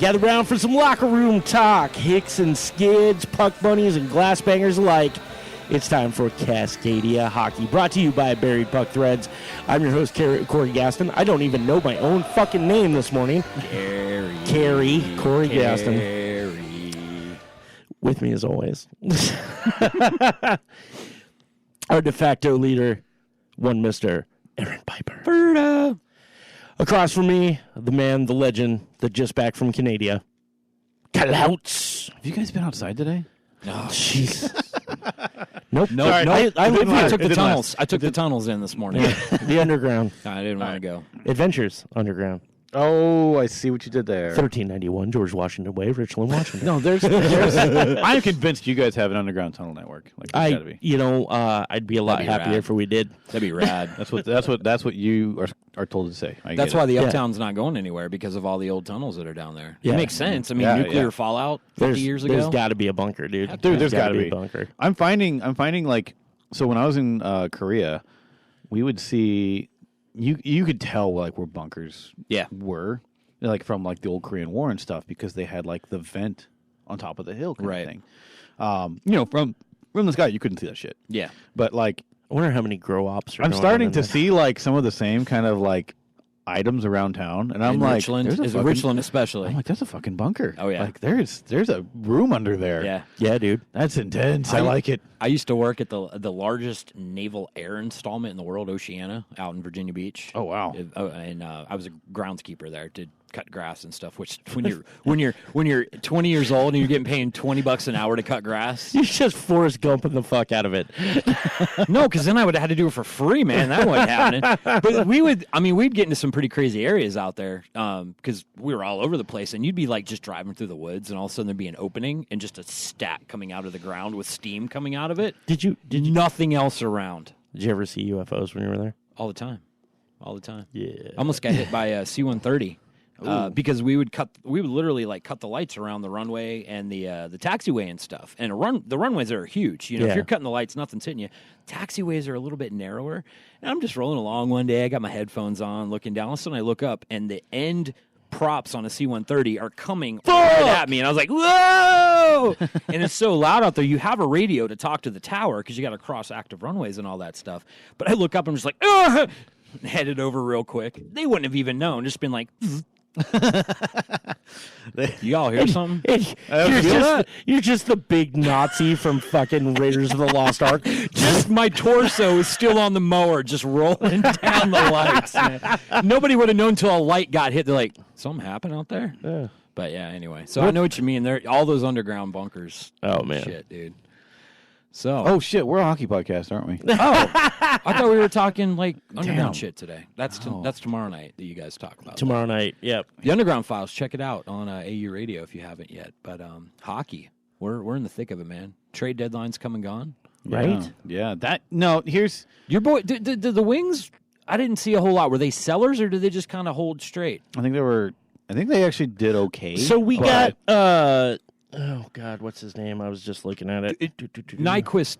Gather round for some locker room talk. Hicks and skids, puck bunnies, and glass bangers alike. It's time for Cascadia Hockey, brought to you by Buried Puck Threads. I'm your host, Corey Gaston. I don't even know my own fucking name this morning. Corey Gaston. With me as always. Our de facto leader, one Mr. Aaron Piper. Ferda. Across from me, the man, the legend, the just back from Canada, Kalauts. Have you guys been outside today? No, jeez. Nope. Sorry, I took the tunnels. I took the tunnels in this morning. The underground. I didn't want to go. Adventures underground. Oh, I see what you did there. 1391 George Washington Way, Richland, Washington. No, there's I'm convinced you guys have an underground tunnel network. Like, gotta be. I'd be a lot happier if we did. That'd be rad. That's what you are told to say. That's why the Uptown's not going anywhere, because of all the old tunnels that are down there. Yeah. It makes sense. I mean, nuclear fallout 50 years ago. There's got to be a bunker, dude. There's got to be a bunker. I'm finding like, so when I was in Korea, we would see you could tell like where bunkers were. Like from like the old Korean War and stuff, because they had like the vent on top of the hill kind of thing. From the sky you couldn't see that shit. Yeah. But like, I wonder how many grow ops are I'm going starting on to see like some of the same kind of like items around town, and I'm in like, Richland especially. I'm like, that's a fucking bunker. Oh yeah, like there's a room under there. Yeah, dude, that's intense. I like it. I used to work at the largest naval air installment in the world, Oceana, out in Virginia Beach. Oh wow! And I was a groundskeeper there. Did cut grass and stuff. Which when you're 20 years old and you're getting paid $20 an hour to cut grass, you just Forrest Gumping the fuck out of it. No, because then I would have had to do it for free, man. That wasn't happening. But we'd get into some pretty crazy areas out there, because we were all over the place, and you'd be like just driving through the woods, and all of a sudden there'd be an opening and just a stack coming out of the ground with steam coming out of it. Did you nothing else around? Did you ever see UFOs when you were there? All the time. Yeah. Almost got hit by a C-130. Because we would literally like cut the lights around the runway and the taxiway and stuff. And the runways are huge. If you're cutting the lights, nothing's hitting you. Taxiways are a little bit narrower. And I'm just rolling along one day. I got my headphones on, looking down. All of a sudden, I look up, and the end props on a C-130 are coming right at me. And I was like, whoa! And it's so loud out there. You have a radio to talk to the tower because you got to cross active runways and all that stuff. But I look up, and I'm just like, ugh! Headed over real quick. They wouldn't have even known. Just been like... You all hear something? You're just the big Nazi from fucking Raiders of the Lost Ark. Just my torso is still on the mower, just rolling down the lights. Man. Nobody would have known until a light got hit. They're like, something happened out there? Yeah. But yeah, anyway. So I know what you mean. All those underground bunkers. Oh, man. Shit, dude. So. Oh, shit. We're a hockey podcast, aren't we? Oh. I thought we were talking like underground shit today. That's tomorrow night that you guys talk about. Tomorrow night, yep. The Underground Files, check it out on AU Radio if you haven't yet. But hockey, we're in the thick of it, man. Trade deadline's come and gone. Right? Yeah. Here's... Your boy, the Wings, I didn't see a whole lot. Were they sellers, or did they just kind of hold straight? I think they actually did okay. So we got... oh, God, what's his name? I was just looking at it. Nyquist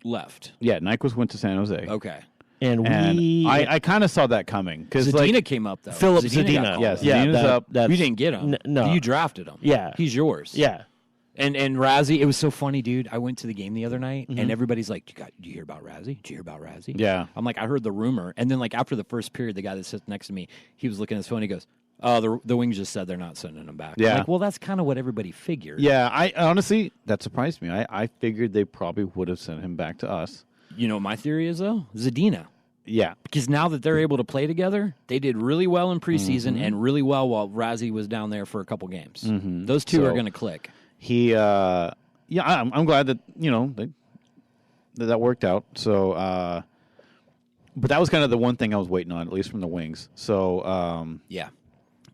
left. Yeah, Nyquist went to San Jose. Okay. And I kind of saw that coming. Zadina came up, though. Philip Zadina. Yes, Zadina's up. You didn't get him. No. You drafted him. Yeah. He's yours. Yeah. And Razzie, it was so funny, dude. I went to the game the other night, and everybody's like, "Did you hear about Razzie? Did you hear about Razzie?" Yeah. I'm like, I heard the rumor. And then, like, after the first period, the guy that sits next to me, he was looking at his phone, he goes, "Oh, the Wings just said they're not sending him back." Yeah. I'm like, well, that's kind of what everybody figured. Yeah, I honestly, that surprised me. I figured they probably would have sent him back to us. You know what my theory is, though? Zadina. Yeah. Because now that they're able to play together, they did really well in preseason and really well while Razzie was down there for a couple games. Those two are going to click. I'm glad that, that worked out. So, but that was kind of the one thing I was waiting on, at least from the Wings. So,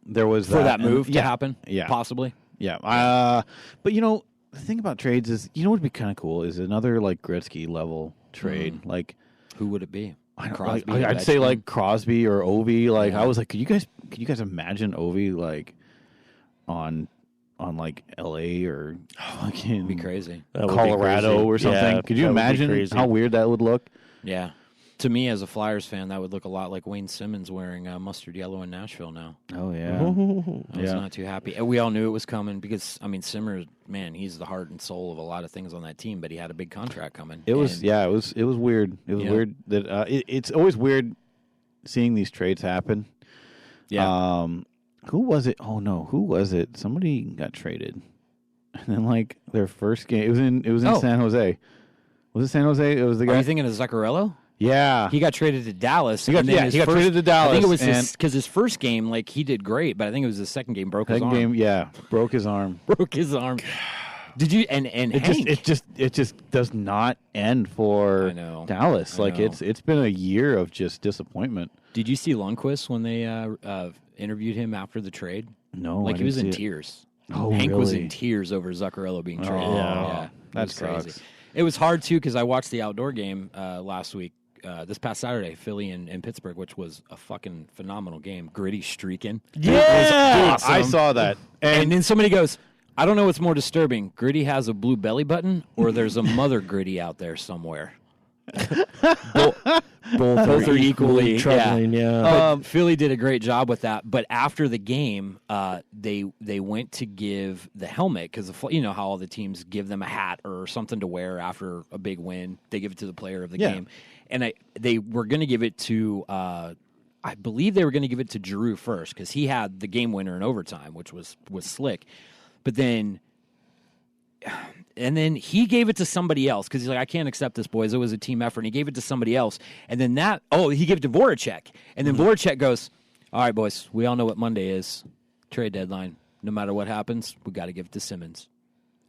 there was for that move to happen, possibly. Yeah. But, the thing about trades is, what would be kind of cool is another, like, Gretzky level trade. Like, who would it be? Crosby, I'd say like Crosby or Ovi. Like I was like, could you guys imagine Ovi like on like L.A. or fucking be crazy, Colorado or something? Yeah, could you imagine how weird that would look? Yeah. To me, as a Flyers fan, that would look a lot like Wayne Simmons wearing mustard yellow in Nashville now. Oh, yeah. I was not too happy. And we all knew it was coming because, Simmer, man, he's the heart and soul of a lot of things on that team, but he had a big contract coming. It was weird. It was weird that it's always weird seeing these trades happen. Yeah. Who was it? Oh, no. Who was it? Somebody got traded. And then, like, their first game, it was in San Jose. Was it San Jose? It was the guy. Are you thinking of Zuccarello? Yeah. He got traded to Dallas. He got traded to Dallas. I think it was because his first game, like, he did great, but I think it was his second game broke his arm. Broke his arm. Broke his arm. Did you and Hank? It just does not end for Dallas. It's been a year of just disappointment. Did you see Lundqvist when they interviewed him after the trade? No, like he was in tears. Oh, Hank really? was in tears over Zuccarello being traded. Oh, yeah, that's crazy. Sucks. It was hard too because I watched the outdoor game last week. This past Saturday, Philly and Pittsburgh, which was a fucking phenomenal game. Gritty streaking. Yeah, awesome. I saw that. And then somebody goes, I don't know what's more disturbing. Gritty has a blue belly button, or there's a mother Gritty out there somewhere. Both are equally troubling. Yeah. Philly did a great job with that. But after the game, they went to give the helmet because you know how all the teams give them a hat or something to wear after a big win. They give it to the player of the game, and they were going to give it to. I believe they were going to give it to Giroux first because he had the game winner in overtime, which was slick. But then. And then he gave it to somebody else because he's like, I can't accept this, boys. It was a team effort. And he gave it to somebody else. And then he gave it to Voracek. And then Voracek goes, all right, boys, we all know what Monday is. Trade deadline. No matter what happens, we got to give it to Simmons.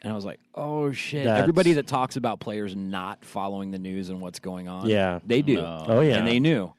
And I was like, oh, shit. Everybody that talks about players not following the news and what's going on, they do. No. Oh, yeah. And they knew.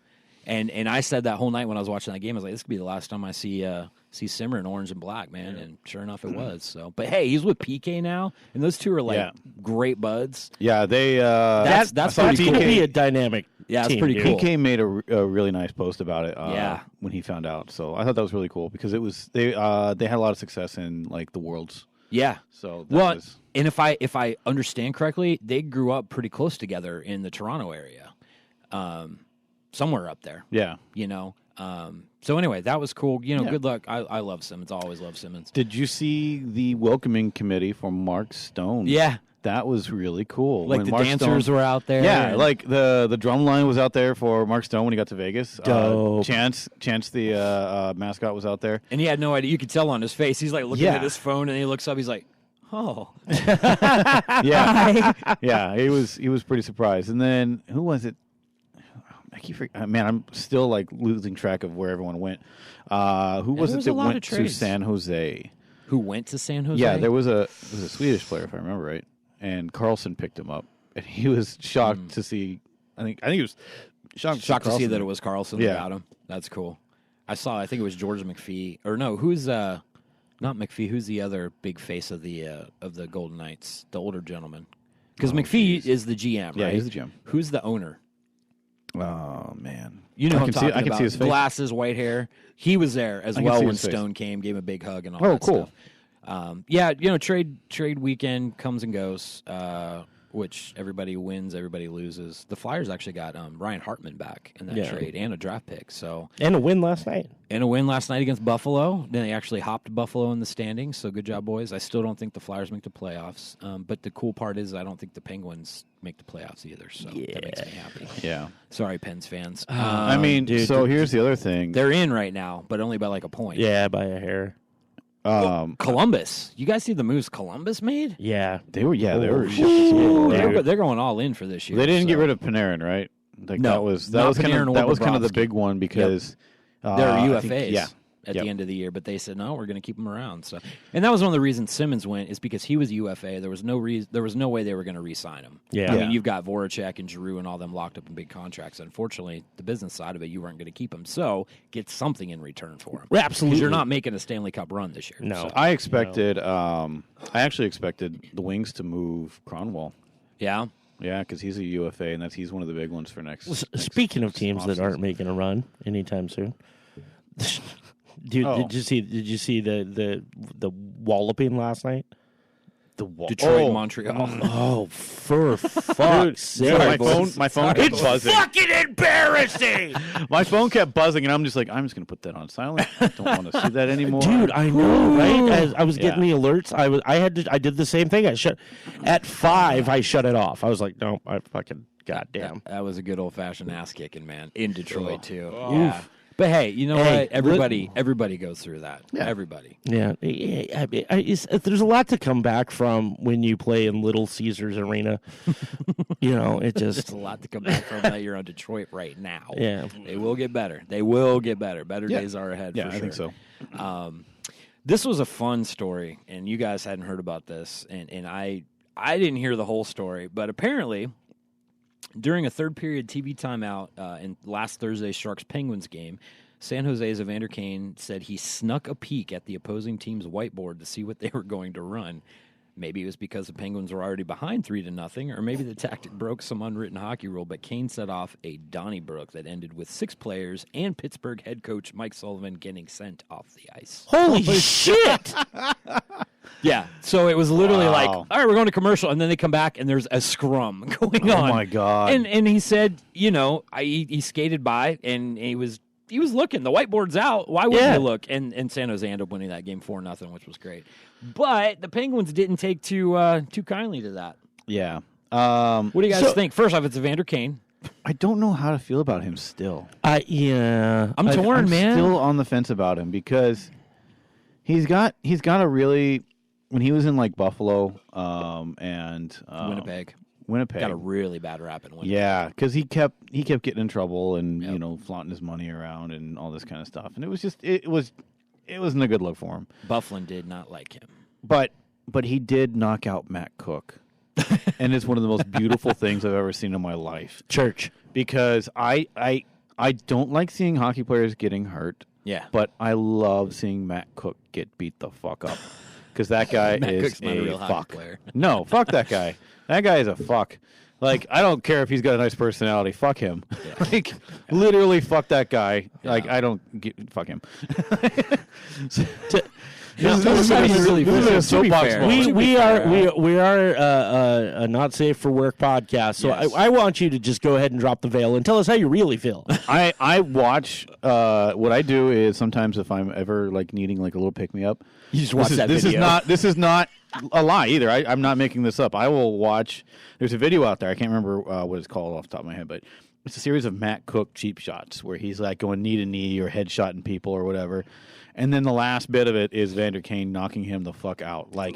And I said that whole night when I was watching that game, I was like, this could be the last time I see Simmer in orange and black, man. And sure enough, it was. So, but hey, he's with PK now, and those two are like great buds. Yeah, they. That's pretty cool. Could be a dynamic. Yeah, it's team, pretty dude. cool. PK made a really nice post about it. Yeah. When he found out, so I thought that was really cool because it was they had a lot of success in like the Worlds. Yeah. So and if I understand correctly, they grew up pretty close together in the Toronto area. Somewhere up there. Yeah. You know. So anyway, that was cool. You know, good luck. I love Simmons. I always love Simmons. Did you see the welcoming committee for Mark Stone? Yeah. That was really cool. Like when the Mark dancers Stone, were out there. Yeah, like the drum line was out there for Mark Stone when he got to Vegas. Dope. Chance the mascot was out there. And he had no idea. You could tell on his face. He's like looking at his phone and he looks up. He's like, oh. Yeah. Yeah, he was pretty surprised. And then who was it? I keep forgetting. Man, I'm still like losing track of where everyone went. Who was it that went to San Jose? Who went to San Jose? Yeah, there was a Swedish player, if I remember right, and Carlson picked him up, and he was shocked to see. I think he was shocked to see that it was Carlson that Yeah. got him. That's cool. I think it was George McPhee, or no, who's not McPhee? Who's the other big face of the Golden Knights? The older gentleman, because McPhee is the GM, right? Yeah, he's the GM. Who's the owner? Oh man, You know I what I'm talking I can about. see his face. Glasses, white hair. He was there as I can well see when his face. Stone came, gave him a big hug and all Oh, that cool. stuff. Yeah, you know, trade weekend comes and goes, which everybody wins, everybody loses. The Flyers actually got Ryan Hartman back in that trade and a draft pick. So And a win last night. and a win last night against Buffalo. Then they actually hopped Buffalo in the standings. So good job, boys. I still don't think the Flyers make the playoffs. But the cool part is I don't think the Penguins make the playoffs either. So that makes me happy. Yeah. Sorry, Pens fans. I mean, dude, so here's the other thing. They're in right now, but only by like a point. Yeah, by a hair. Columbus. You guys see the moves Columbus made? Yeah. They were They're going all in for this year. They didn't so. get rid of Panarin, right? Like No, that was not kind Panarin of or that was kind of the Bobrovsky. big one because They're I UFAs think- at the end of the year, but they said no, we're going to keep them around. So, and that was one of the reasons Simmons went is because he was UFA. There was no way they were going to re-sign him. Yeah. I mean, you've got Voracek and Giroux and all them locked up in big contracts. Unfortunately, the business side of it, you weren't going to keep them. So, get something in return for him. Absolutely. Because you're not making a Stanley Cup run this year. No. So. I expected. I actually expected the Wings to move Cronwall. Yeah. Yeah, because he's a UFA, and he's one of the big ones for next. Speaking of teams that aren't making a run anytime soon, dude, did you see the walloping last night? Detroit and Montreal. Oh, for fuck's sake. My phone kept It's buzzing. fucking embarrassing. My phone kept buzzing, and I'm just like, I'm just going to put that on silent. I don't want to see that anymore. Dude, I know, right? As I was getting the alerts, I did the same thing. At 5, I shut it off. I was like, no, I fucking goddamn. That was a good old-fashioned ass-kicking, man. In Detroit, too. Yeah. But hey, you know what? Everybody goes through that. Yeah. Everybody. Yeah. There's a lot to come back from when you play in Little Caesars Arena. It just... There's a lot to come back from that you're on Detroit right now. Yeah. They will get better. They will get better. Better days are ahead, for sure. I think so. This was a fun story, and you guys hadn't heard about this, and I didn't hear the whole story, but apparently... During a third-period TV timeout in last Thursday's Sharks-Penguins game, San Jose's Evander Kane said he snuck a peek at the opposing team's whiteboard to see what they were going to run. Maybe it was because the Penguins were already behind 3-0, or maybe the tactic broke some unwritten hockey rule, but Kane set off a Donnybrook that ended with 6 players and Pittsburgh head coach Mike Sullivan getting sent off the ice. Holy shit! Yeah, so it was literally like, Wow. all right, we're going to commercial, and then they come back, and there's a scrum going on. Oh, my God. And he said, he skated by, and he was looking. The whiteboard's out. Why wouldn't he look? And San Jose ended up winning that game 4-0, which was great. But the Penguins didn't take too kindly to that. Yeah. What do you guys think? First off, it's Evander Kane. I don't know how to feel about him still. I'm torn, man. Still on the fence about him because he's got a really... When he was in like Buffalo and Winnipeg Winnipeg got a really bad rap in Winnipeg. Yeah, because he kept getting in trouble and flaunting his money around and all this kind of stuff, and it wasn't a good look for him. Bufflin did not like him, but he did knock out Matt Cook, and it's one of the most beautiful things I've ever seen in my life. Church, because I don't like seeing hockey players getting hurt. Yeah, but I love seeing Matt Cook get beat the fuck up. Because that guy is not a real hockey fuck. Player. No, fuck that guy. That guy is a fuck. Like, I don't care if he's got a nice personality. Fuck him. Yeah. Like, literally fuck that guy. Yeah. Like, I don't fuck him. This is a soapbox moment. We are a not safe for work podcast, so yes. I want you to just go ahead and drop the veil and tell us how you really feel. I watch. What I do is sometimes if I'm ever like needing like a little pick me up, you just watch that video. This is not a lie either. I'm not making this up. I will watch. There's a video out there. I can't remember what it's called off the top of my head, but it's a series of Matt Cook cheap shots where he's like going knee to knee or headshotting people or whatever. And then the last bit of it is Evander Kane knocking him the fuck out. Like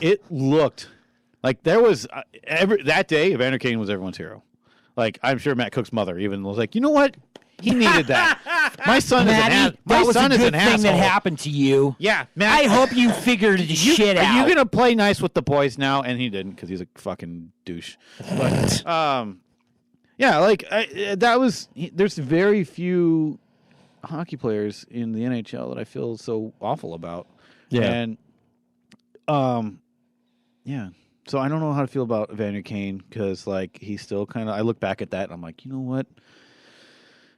it looked like there was that day. Evander Kane was everyone's hero. Like I'm sure Matt Cook's mother even was like, you know what? He needed that. My son Maddie, is an my son is an asshole. Thing that happened to you. Yeah, Matt, I hope you figured shit out. Are you gonna play nice with the boys now? And he didn't because he's a fucking douche. But yeah, like there's very few hockey players in the NHL that I feel so awful about. Yeah. And yeah. So I don't know how to feel about Evander Kane because like he's still kind of I look back at that and I'm like, you know what?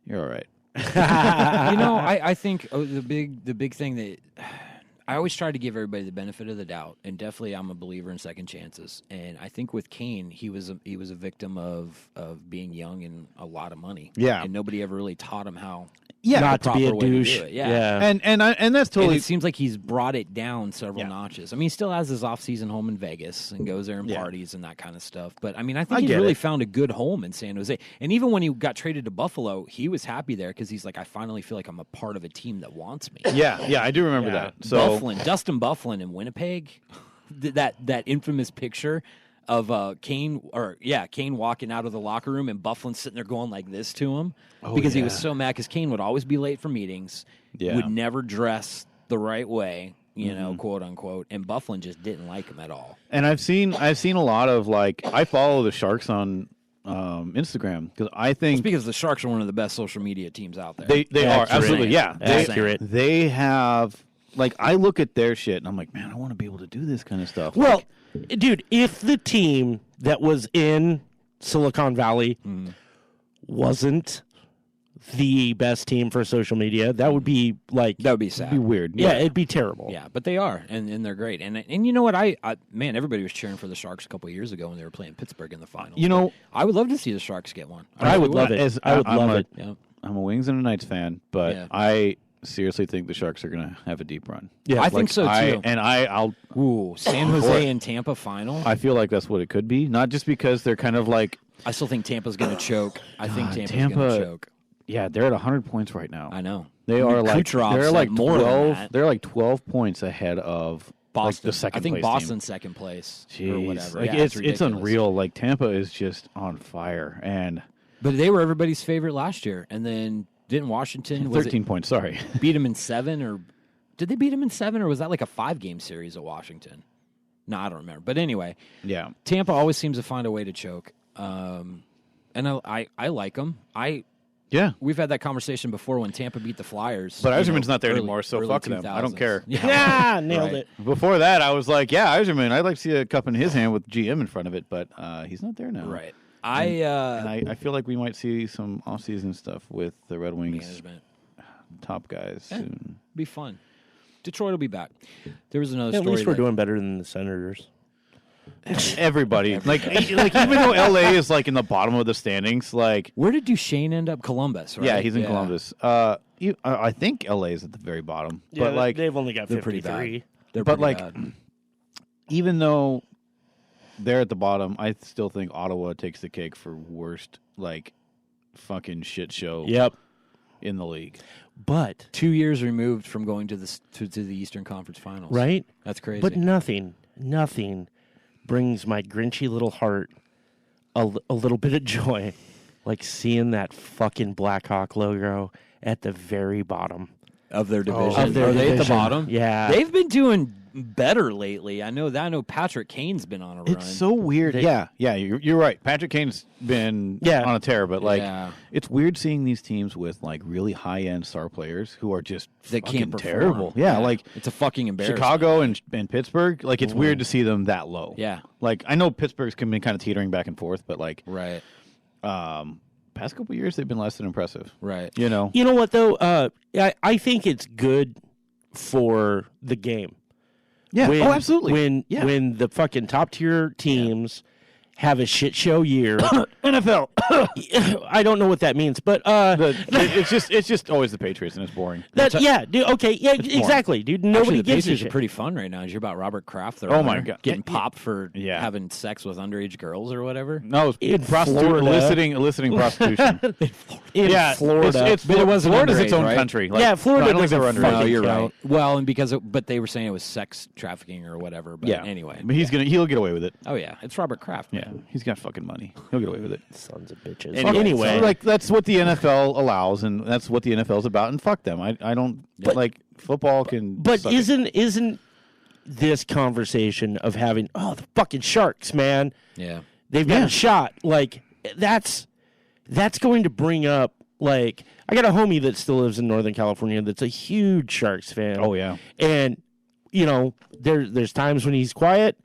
You're all right. I think the big thing that I always try to give everybody the benefit of the doubt, and definitely I'm a believer in second chances. And I think with Kane, he was a victim of being young and a lot of money. Yeah, and nobody ever really taught him how. Yeah, not to be a douche. Yeah. And that's totally. And it seems like he's brought it down several notches. I mean, he still has his off-season home in Vegas and goes there and parties and that kind of stuff. But I mean, I think he's really found a good home in San Jose. And even when he got traded to Buffalo, he was happy there because he's like, I finally feel like I'm a part of a team that wants me. Yeah, I do remember that. So Dustin Bufflin in Winnipeg, that infamous picture of Kane walking out of the locker room and Bufflin sitting there going like this to him because he was so mad because Kane would always be late for meetings, would never dress the right way, quote unquote, and Bufflin just didn't like him at all. And I've seen a lot of like I follow the Sharks on Instagram because I think it's because the Sharks are one of the best social media teams out there. They are absolutely accurate. They have like I look at their shit and I'm like, man, I want to be able to do this kind of stuff. Well. Dude, if the team that was in Silicon Valley wasn't the best team for social media. That would be like That would be sad. It'd be weird. yeah, it'd be terrible. Yeah, but they are, and they're great. And you know what? Man, everybody was cheering for the Sharks a couple of years ago when they were playing Pittsburgh in the finals. You know, I would love to see the Sharks get one. I would love it. I would love it. Yeah. I'm a Wings and a Knights fan, but Yeah. I seriously think the Sharks are going to have a deep run. Yeah, I think so too. I'll. Ooh, San Jose and Tampa final. I feel like that's what it could be. Not just because they're kind of like, I still think Tampa's going to choke. I think Tampa's Tampa- going to choke. yeah, they're at 100 points right now. I know. They are like Kucherov's they're like at more than 12. that. They're like 12 points ahead of Boston. like, the second. I think place Boston's second place team. or Jeez. whatever. Like Yeah, it's ridiculous. unreal. Like Tampa is just on fire, and But they were everybody's favorite last year, and then didn't Washington 13 points. Sorry, beat them in 7, or did they beat them in 7, or was that like a 5-game series at Washington? No, I don't remember. But anyway, yeah. Tampa always seems to find a way to choke, and I like them. Yeah, We've had that conversation before when Tampa beat the Flyers. but you Yzerman's know, not there early- anymore, so early fuck them. I don't 2000s. care. Yeah, nailed Right. it. Before that, I was like, yeah, Yzerman. I'd like to see a cup in his hand with GM in front of it, but he's not there now. Right. And I feel like we might see some off-season stuff with the Red Wings Management. top guys soon. Be fun. Detroit will be back. There was another At story. least we're that- doing better than the Senators. Everybody, like even though LA is like in the bottom of the standings, like Where did Duchesne end up? Columbus, right? yeah, he's in Columbus. I think LA is at the very bottom, but like they've only got they're pretty 53. bad. They're but pretty like bad. even though they're at the bottom, I still think Ottawa takes the cake for worst like fucking shit show Yep. in the league. But 2 years removed from going to the Eastern Conference Finals. right? That's crazy. But nothing brings my grinchy little heart a little bit of joy like seeing that fucking Blackhawk logo at the very bottom. of their division. Of their Are they at the division. bottom? Yeah. They've been doing better lately. I know that. I know Patrick Kane's been on a run. It's so weird. Yeah, you're right. Patrick Kane's been on a tear, but like Yeah. it's weird seeing these teams with like really high end star players who are just that fucking can't perform. terrible. Yeah, like it's a fucking embarrassment. Chicago and Pittsburgh. Like it's weird to see them that low. Yeah. Like I know Pittsburgh's been kind of teetering back and forth, but like Right. past couple years they've been less than impressive. Right. You know. You know what though? I think it's good for the game. Yeah. When, oh, absolutely. When the fucking top tier teams have a shit show year. NFL. I don't know what that means, but it's just always the Patriots and it's boring. dude. Okay, yeah, exactly, dude. Nobody Actually, the gives a Pacers shit. are pretty fun right now. Did you hear about Robert Kraft? Oh, my God. getting popped for Yeah. having sex with underage girls or whatever. No, In it's prostitution, Florida. eliciting prostitution. In yeah, Florida. But it wasn't Florida's its underage, own right? country. Like, Yeah, Florida I don't think they were doesn't underage. fucking No, you're count. right. Well, and but they were saying it was sex trafficking or whatever. But Yeah. anyway. But he'll get away with it. Oh yeah, it's Robert Kraft. Yeah, he's got fucking money. He'll get away with it. Sons of bitches. Anyway, Anyway, like that's what the NFL allows, and that's what the NFL's about. And fuck them. I don't like football. but suck it. isn't this conversation of having the fucking Sharks, man? Yeah. They've got a shot. Like that's going to bring up like I got a homie that still lives in Northern California that's a huge Sharks fan. Oh yeah, and you know there's times when he's quiet.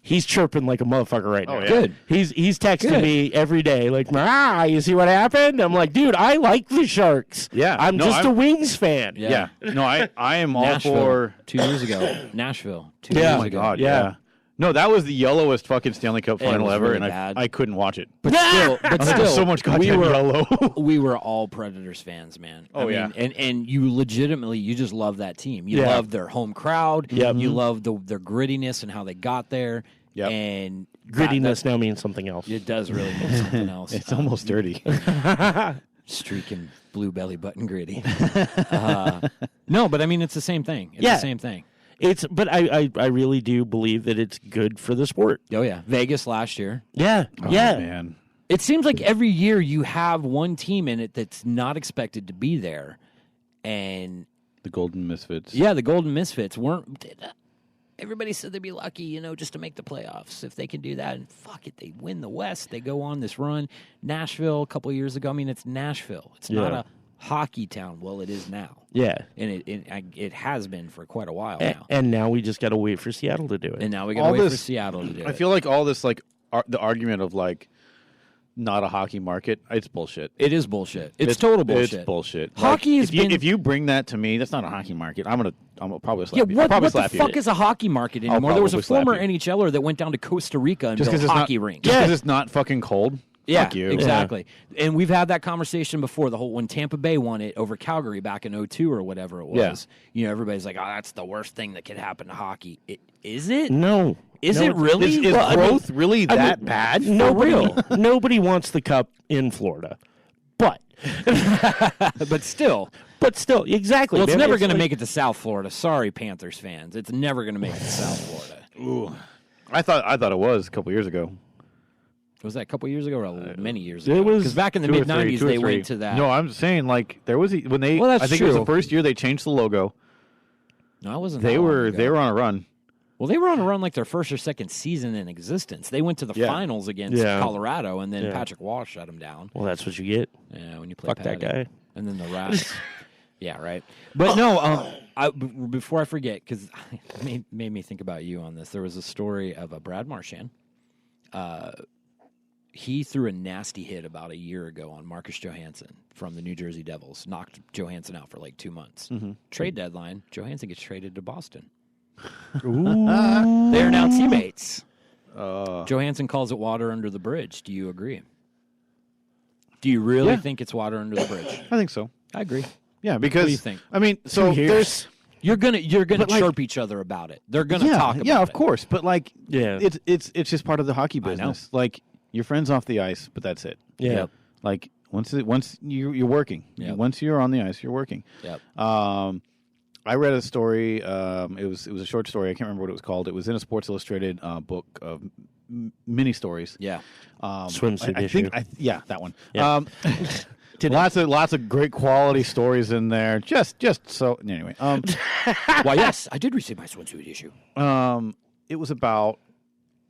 He's chirping like a motherfucker right now. yeah. Good. He's texting Good. me every day like, you see what happened? I'm like, dude, I like the Sharks. Yeah. I'm No, just I'm- a Wings fan. Yeah. No, I am all Nashville, for. 2 years ago. Nashville. 2 Yeah. years Oh my ago. god, Yeah. yeah. No, that was the yellowest fucking Stanley Cup It final was ever, really and bad. I couldn't watch it. But still, There's so much goddamn yellow. we were all Predators fans, man. Oh, yeah. And you legitimately, you just love that team. You Yeah. love their home crowd. Yep. You love their grittiness and how they got there. Yep. And Grittiness now means something else. it does really mean something else. It's almost dirty. Streaking blue belly button gritty. No, but I mean, it's the same thing. It's Yeah. the same thing. But I really do believe that it's good for the sport. Oh, yeah. Vegas last year. Yeah. Oh, yeah. man. It seems like every year you have one team in it that's not expected to be there. And The Golden Misfits. yeah, the Golden Misfits weren't. Everybody said they'd be lucky, just to make the playoffs if they can do that. And fuck it, they win the West. They go on this run. Nashville a couple years ago. I mean, it's Nashville. It's not Yeah. a hockey town. Well, it is now, Yeah. and it has been for quite a while now. And now we just got to wait for Seattle to do it. And now we got all to wait for this- Seattle to do I it. feel like all this, like, the argument of, like, not a hockey market. It's bullshit. It is bullshit. It's total bullshit. It's bullshit. Hockey is if you bring that to me, that's not a hockey market. I'm gonna probably slap you. What I'll probably the slap fuck you. is a hockey market anymore? There was a probably slap former you. NHLer that went down to Costa Rica and Just built because it's hockey not rinks. Just because it's not fucking cold. Yeah, Fuck you. exactly. And we've had that conversation before. The whole when Tampa Bay won it over Calgary back in 2002 or whatever it was. Yeah. Everybody's like, "Oh, that's the worst thing that could happen to hockey." Is it? No. Is it really? Is growth really that bad? Nobody wants the cup in Florida, but but still, exactly. well, it's man. never going to like- make it to South Florida. Sorry, Panthers fans. It's never going to make it to South Florida. Ooh. I thought it was a couple years ago. Was that a couple years ago or many years ago? It was because back in the 2 or mid 90s 3. they went to that. No, I'm saying like there was when they. Well, that's I think it was true. the first year they changed the logo. No, I wasn't. They that long were ago. on a run. Well, they were on a run like their first or second season in existence. They went to the finals against Colorado, and then Patrick Walsh shut them down. Well, that's what you get. Yeah, when you play Fuck that guy. And then the Rats. Yeah, right. But no, before I forget, because it made me think about you on this. There was a story of a Brad Marchand. He threw a nasty hit about a year ago on Marcus Johansson from the New Jersey Devils. Knocked Johansson out for like 2 months. Mm-hmm. Trade deadline, Johansson gets traded to Boston. Ooh. They're now teammates. Johansson calls it water under the bridge. Do you agree? Do you really think it's water under the bridge? I think so. I agree. Yeah, because What do you think? I mean, so 2 years. there's You're gonna But, like- chirp each other about it. They're gonna talk about it. yeah, of course, but like Yeah. it's just part of the hockey I know. business. Like your friends off the ice, but that's it. Yeah. Yep. Like once you're working. Yep. Once you're on the ice, you're working. Yep. I read a story. It was a short story. I can't remember what it was called. It was in a Sports Illustrated book of mini stories. Yeah. Swimsuit I issue. think that one. Yeah. Lots of great quality stories in there. Just so anyway. Why, yes, I did receive my swimsuit issue. It was about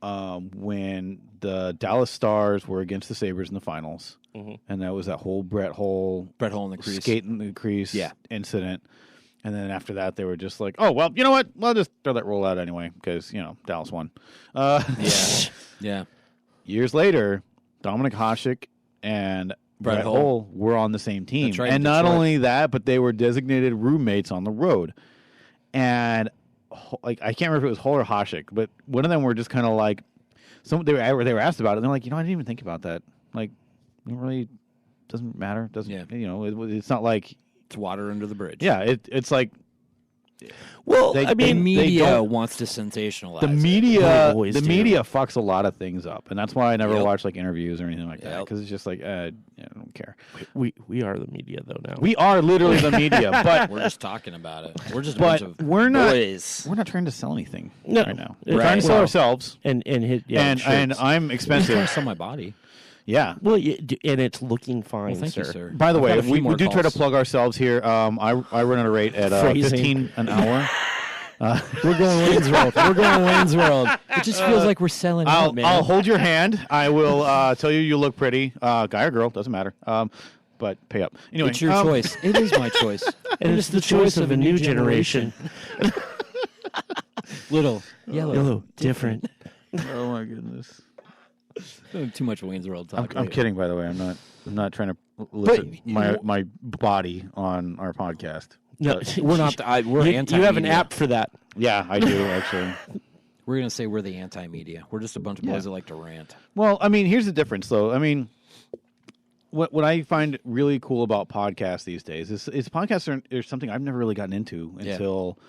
when the Dallas Stars were against the Sabres in the finals, and that was that whole Brett Hull Brett Hull in the crease. skate in the crease Yeah. incident. And then after that, they were just like, "Oh well, you know what? We'll just throw that rule out anyway because Dallas won." Yeah. Years later, Dominic Hasek and Brett Hull. Hull were on the same team, That's right, and not Detroit. only that, but they were designated roommates on the road. And like I can't remember if it was Hull or Hasek, but one of them were just kind of like, they were asked about it, and they're like, I didn't even think about that. Like, it really doesn't matter. Doesn't it's not like It's water under the bridge. yeah. It's like Well, They- I The mean, media don't- wants to sensationalize the it. media. They always The do. media fucks a lot of things up, and that's why I never Yep. watch like interviews or anything like that Yep. because it's just like I don't care. we are the media though now. We are literally the media, but We're just talking about it. We're just a but bunch of we're not boys. we're not trying to sell anything No. right now. Right. We're trying to sell Well, ourselves, and hit and shirts. I'm I'm trying expensive. to sell my body. Yeah. well, and it's looking fine, Well, thank sir. you, sir. By the I've way, got a few we more do try to calls. plug ourselves here. I run at a rate at Phrasing. 15 an hour. We're going Wayne's World. We're going Wayne's World. It just feels like we're selling out, man. I'll hold your hand. I will tell you look pretty, guy or girl, doesn't matter. But pay up. Anyway, It's your choice. It is my choice. And it's the choice of a new generation. Little, yellow. Different. Oh my goodness. Too much Wayne's World talk. I'm kidding, by the way. I'm not trying to list my body on our podcast. No, We're not. We're you anti. have an app for that. Yeah, I do actually. We're gonna say we're the anti-media. We're just a bunch of boys that like to rant. Well, I mean, here's the difference, though. I mean, what I find really cool about podcasts these days is podcasts are something I've never really gotten into until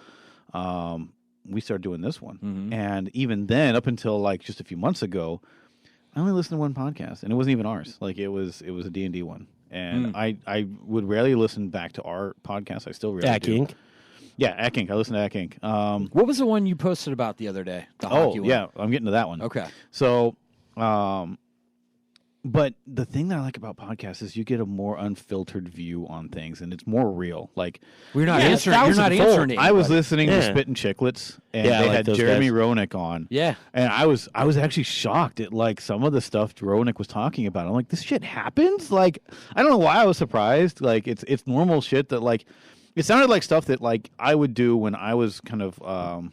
we started doing this one. Mhm. And even then, up until like just a few months ago, I only listened to one podcast, and it wasn't even ours. Like it was a D&D one. And I would rarely listen back to our podcast. I still rarely do. Inc. Yeah, Ack Inc. I listen to Ack Inc. What was the one you posted about the other day? The hockey one. Yeah, I'm getting to that one. Okay. So, but the thing that I like about podcasts is you get a more unfiltered view on things, and it's more real. Like We're not answering. You're not thousandfold. answering it. I was listening to Yeah. Spit and Chicklets, and Yeah, I they like had those Jeremy guys. Roenick on. Yeah. And I was actually shocked at like some of the stuff Roenick was talking about. I'm like, this shit happens? Like, I don't know why I was surprised. Like, it's normal shit that like, it sounded like stuff that like I would do when I was kind of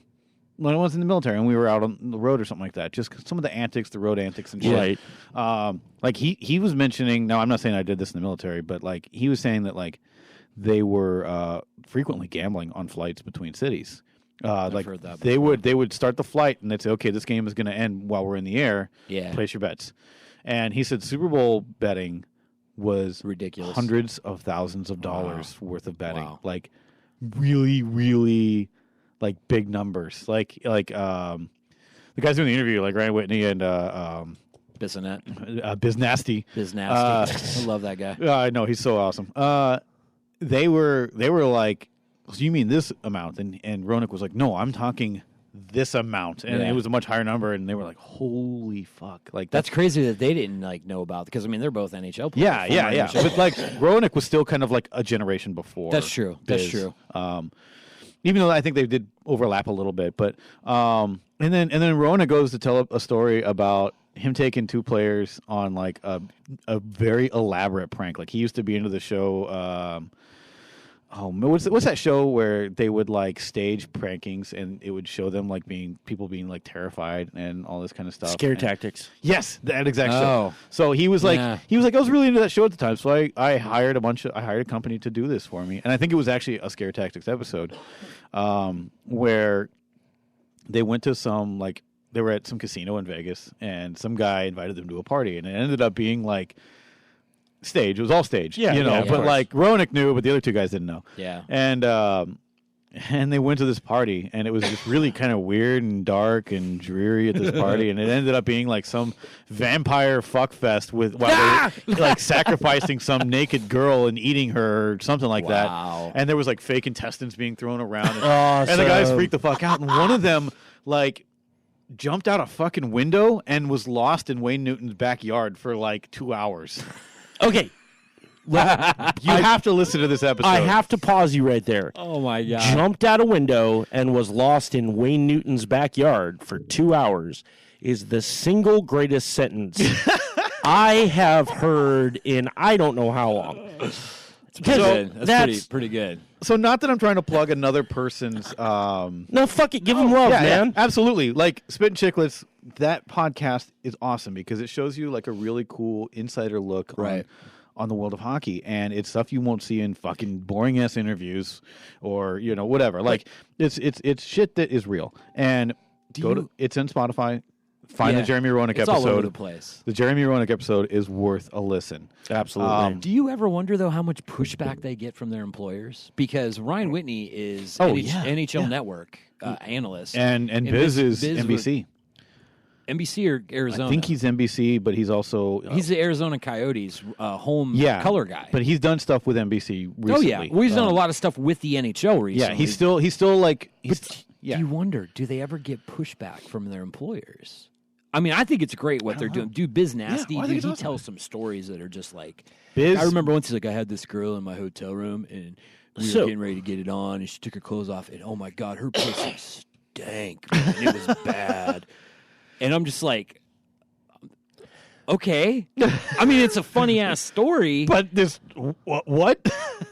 when I was in the military and we were out on the road or something like that. Just some of the antics, the road antics and shit. Right. Like he was mentioning. Now I'm not saying I did this in the military, but like he was saying that like they were frequently gambling on flights between cities. Like heard that they would start the flight and they'd say, okay, this game is going to end while we're in the air. Yeah. Place your bets. And he said Super Bowl betting was ridiculous, hundreds of thousands of dollars worth of betting. Wow. Like really, really like big numbers. Like the guys doing the interview, like Ryan Whitney and Bissonette. Biznasty. Biznasty. I love that guy. I know, he's so awesome. They were like, so you mean this amount? And Roenick was like, no, I'm talking this amount, and it was a much higher number. And they were like, holy fuck, like that's crazy that they didn't like know about, because I mean they're both NHL players. Yeah. NHL But like Roenick was still kind of like a generation before. That's true. Biz. That's true. Even though I think they did overlap a little bit, but and then Roenick goes to tell a story about him taking two players on like a very elaborate prank. Like he used to be into the show. What's that show where they would like stage prankings and it would show them like people being like terrified and all this kind of stuff. Scare tactics. Yes, that exact show. Oh. So he was like, Yeah. I was really into that show at the time. So I hired a company to do this for me, and I think it was actually a Scare Tactics episode, where they went to they were at some casino in Vegas, and some guy invited them to a party, and it ended up being like stage. It was all stage, of but course. like Roenick knew, but the other two guys didn't know. Yeah. And they went to this party, and it was just really kind of weird and dark and dreary at this party, and it ended up being like some vampire fuck fest while they like sacrificing some naked girl and eating her or something like Wow. that. And there was like fake intestines being thrown around, and the guys freaked the fuck out. And one of them like jumped out a fucking window and was lost in Wayne Newton's backyard for like 2 hours. Okay. You have to listen to this episode. I have to pause you right there. Oh my god. Jumped out a window and was lost in Wayne Newton's backyard for 2 hours is the single greatest sentence I have heard in I don't know how long. That's pretty good. So not that I'm trying to plug another person's. No, fuck it. Give them love, man. Yeah, absolutely. Like Spit and Chicklets, that podcast is awesome because it shows you like a really cool insider look on the world of hockey, and it's stuff you won't see in fucking boring ass interviews or whatever. Like it's shit that is real. And it's in Spotify. Find the Jeremy Roenick episode. All over the place. The Jeremy Roenick episode is worth a listen. Absolutely. Do you ever wonder though how much pushback they get from their employers? Because Ryan Whitney is NHL Network analyst, and Biz is NBC. NBC or Arizona? I think he's NBC, but he's also he's the Arizona Coyotes home color guy. But he's done stuff with NBC recently. Oh yeah, well, he's done a lot of stuff with the NHL recently. Yeah, he's still like. Do you wonder? Do they ever get pushback from their employers? I mean, I think it's great what they're doing. Dude, Biz Nasty, he tells some stories that are just like. I remember once he's like, I had this girl in my hotel room, and we were getting ready to get it on, and she took her clothes off, and oh my god, her pussy stank, man. It was bad. And I'm just like, okay. I mean, it's a funny ass story, but this what?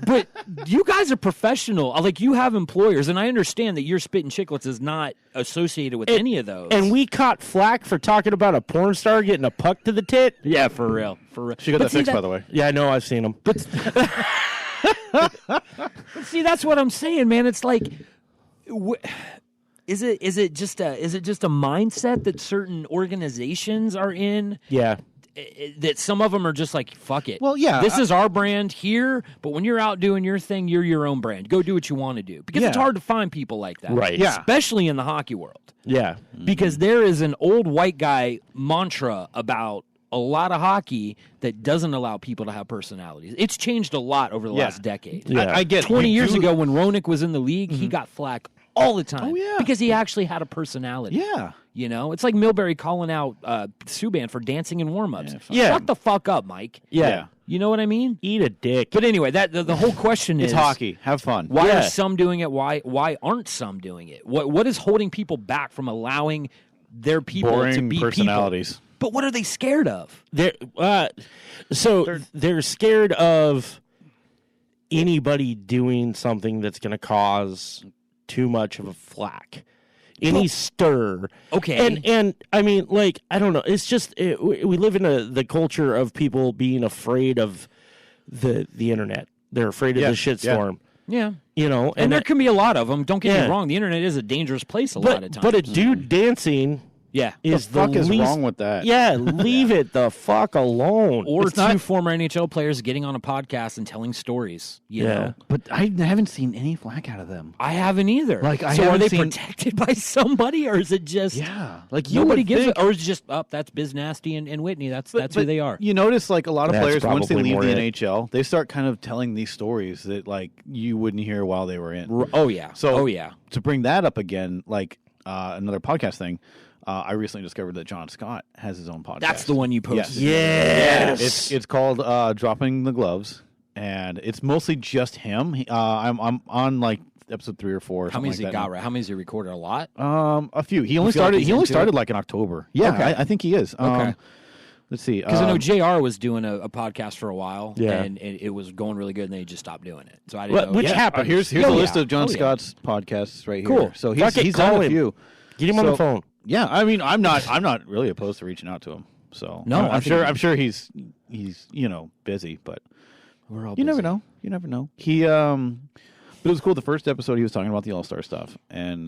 But you guys are professional. Like, you have employers, and I understand that your Spit and Chicklets is not associated with any of those. And we caught flack for talking about a porn star getting a puck to the tit. Yeah, for real. She got that fixed, by the way. Yeah, I know. I've seen them. But see, that's what I'm saying, man. It's like, is it just a mindset that certain organizations are in? Yeah. That some of them are just like, fuck it. Well, yeah. This is our brand here, but when you're out doing your thing, you're your own brand. Go do what you want to do. Because it's hard to find people like that. Right. Yeah. Especially in the hockey world. Yeah. Because there is an old white guy mantra about a lot of hockey that doesn't allow people to have personalities. It's changed a lot over the last decade. Yeah. I get 20 years ago when Roenick was in the league, he got flack all the time. Oh, yeah. Because he actually had a personality. Yeah. You know, it's like Milbury calling out Subban for dancing in warm-ups. Yeah. Shut the fuck up, Mike. Yeah. You know what I mean? Eat a dick. But anyway, the whole question is It's hockey. Have fun. why are some doing it? Why aren't some doing it? What is holding people back from allowing their people Boring to be personalities. people? But what are they scared of? They're scared of anybody doing something that's going to cause too much of a flack. any stir. Okay. And I mean, like, I don't know. It's just we live in the culture of people being afraid of the internet. They're afraid of the shitstorm. Yeah. You know, and there can be a lot of them. Don't get me wrong. The internet is a dangerous place a lot of times. But a dude dancing is the fuck the is least, wrong with that? Yeah, leave it the fuck alone. Or two former NHL players getting on a podcast and telling stories. You know? But I haven't seen any flack out of them. I haven't either. Like, so are they protected by somebody, or is it just like nobody gives it, or is it just that's Biz Nasty and Whitney? That's who they are. You notice like a lot of players once they leave the it. NHL, they start kind of telling these stories that like you wouldn't hear while they were in. Oh yeah. So to bring that up again, like another podcast thing. I recently discovered that John Scott has his own podcast. That's the one you posted. Yes. It's called Dropping the Gloves, and it's mostly just him. I'm on like episode 3 or 4. How many has he got? Right? How many has he recorded? A lot. A few. He only started like in October. Yeah, okay. I think he is. Okay. Let's see. Because I know JR was doing a podcast for a while, yeah. and it was going really good, and then he just stopped doing it. So I didn't know. Which happened. Here's a list of John Scott's podcasts right here. Cool. So he's done a few. Get him on the phone. Yeah, I mean, I'm not really opposed to reaching out to him. So no, I'm sure he's busy, but we're all you busy. never know. You never know. He but it was cool. The first episode he was talking about the All-Star stuff, and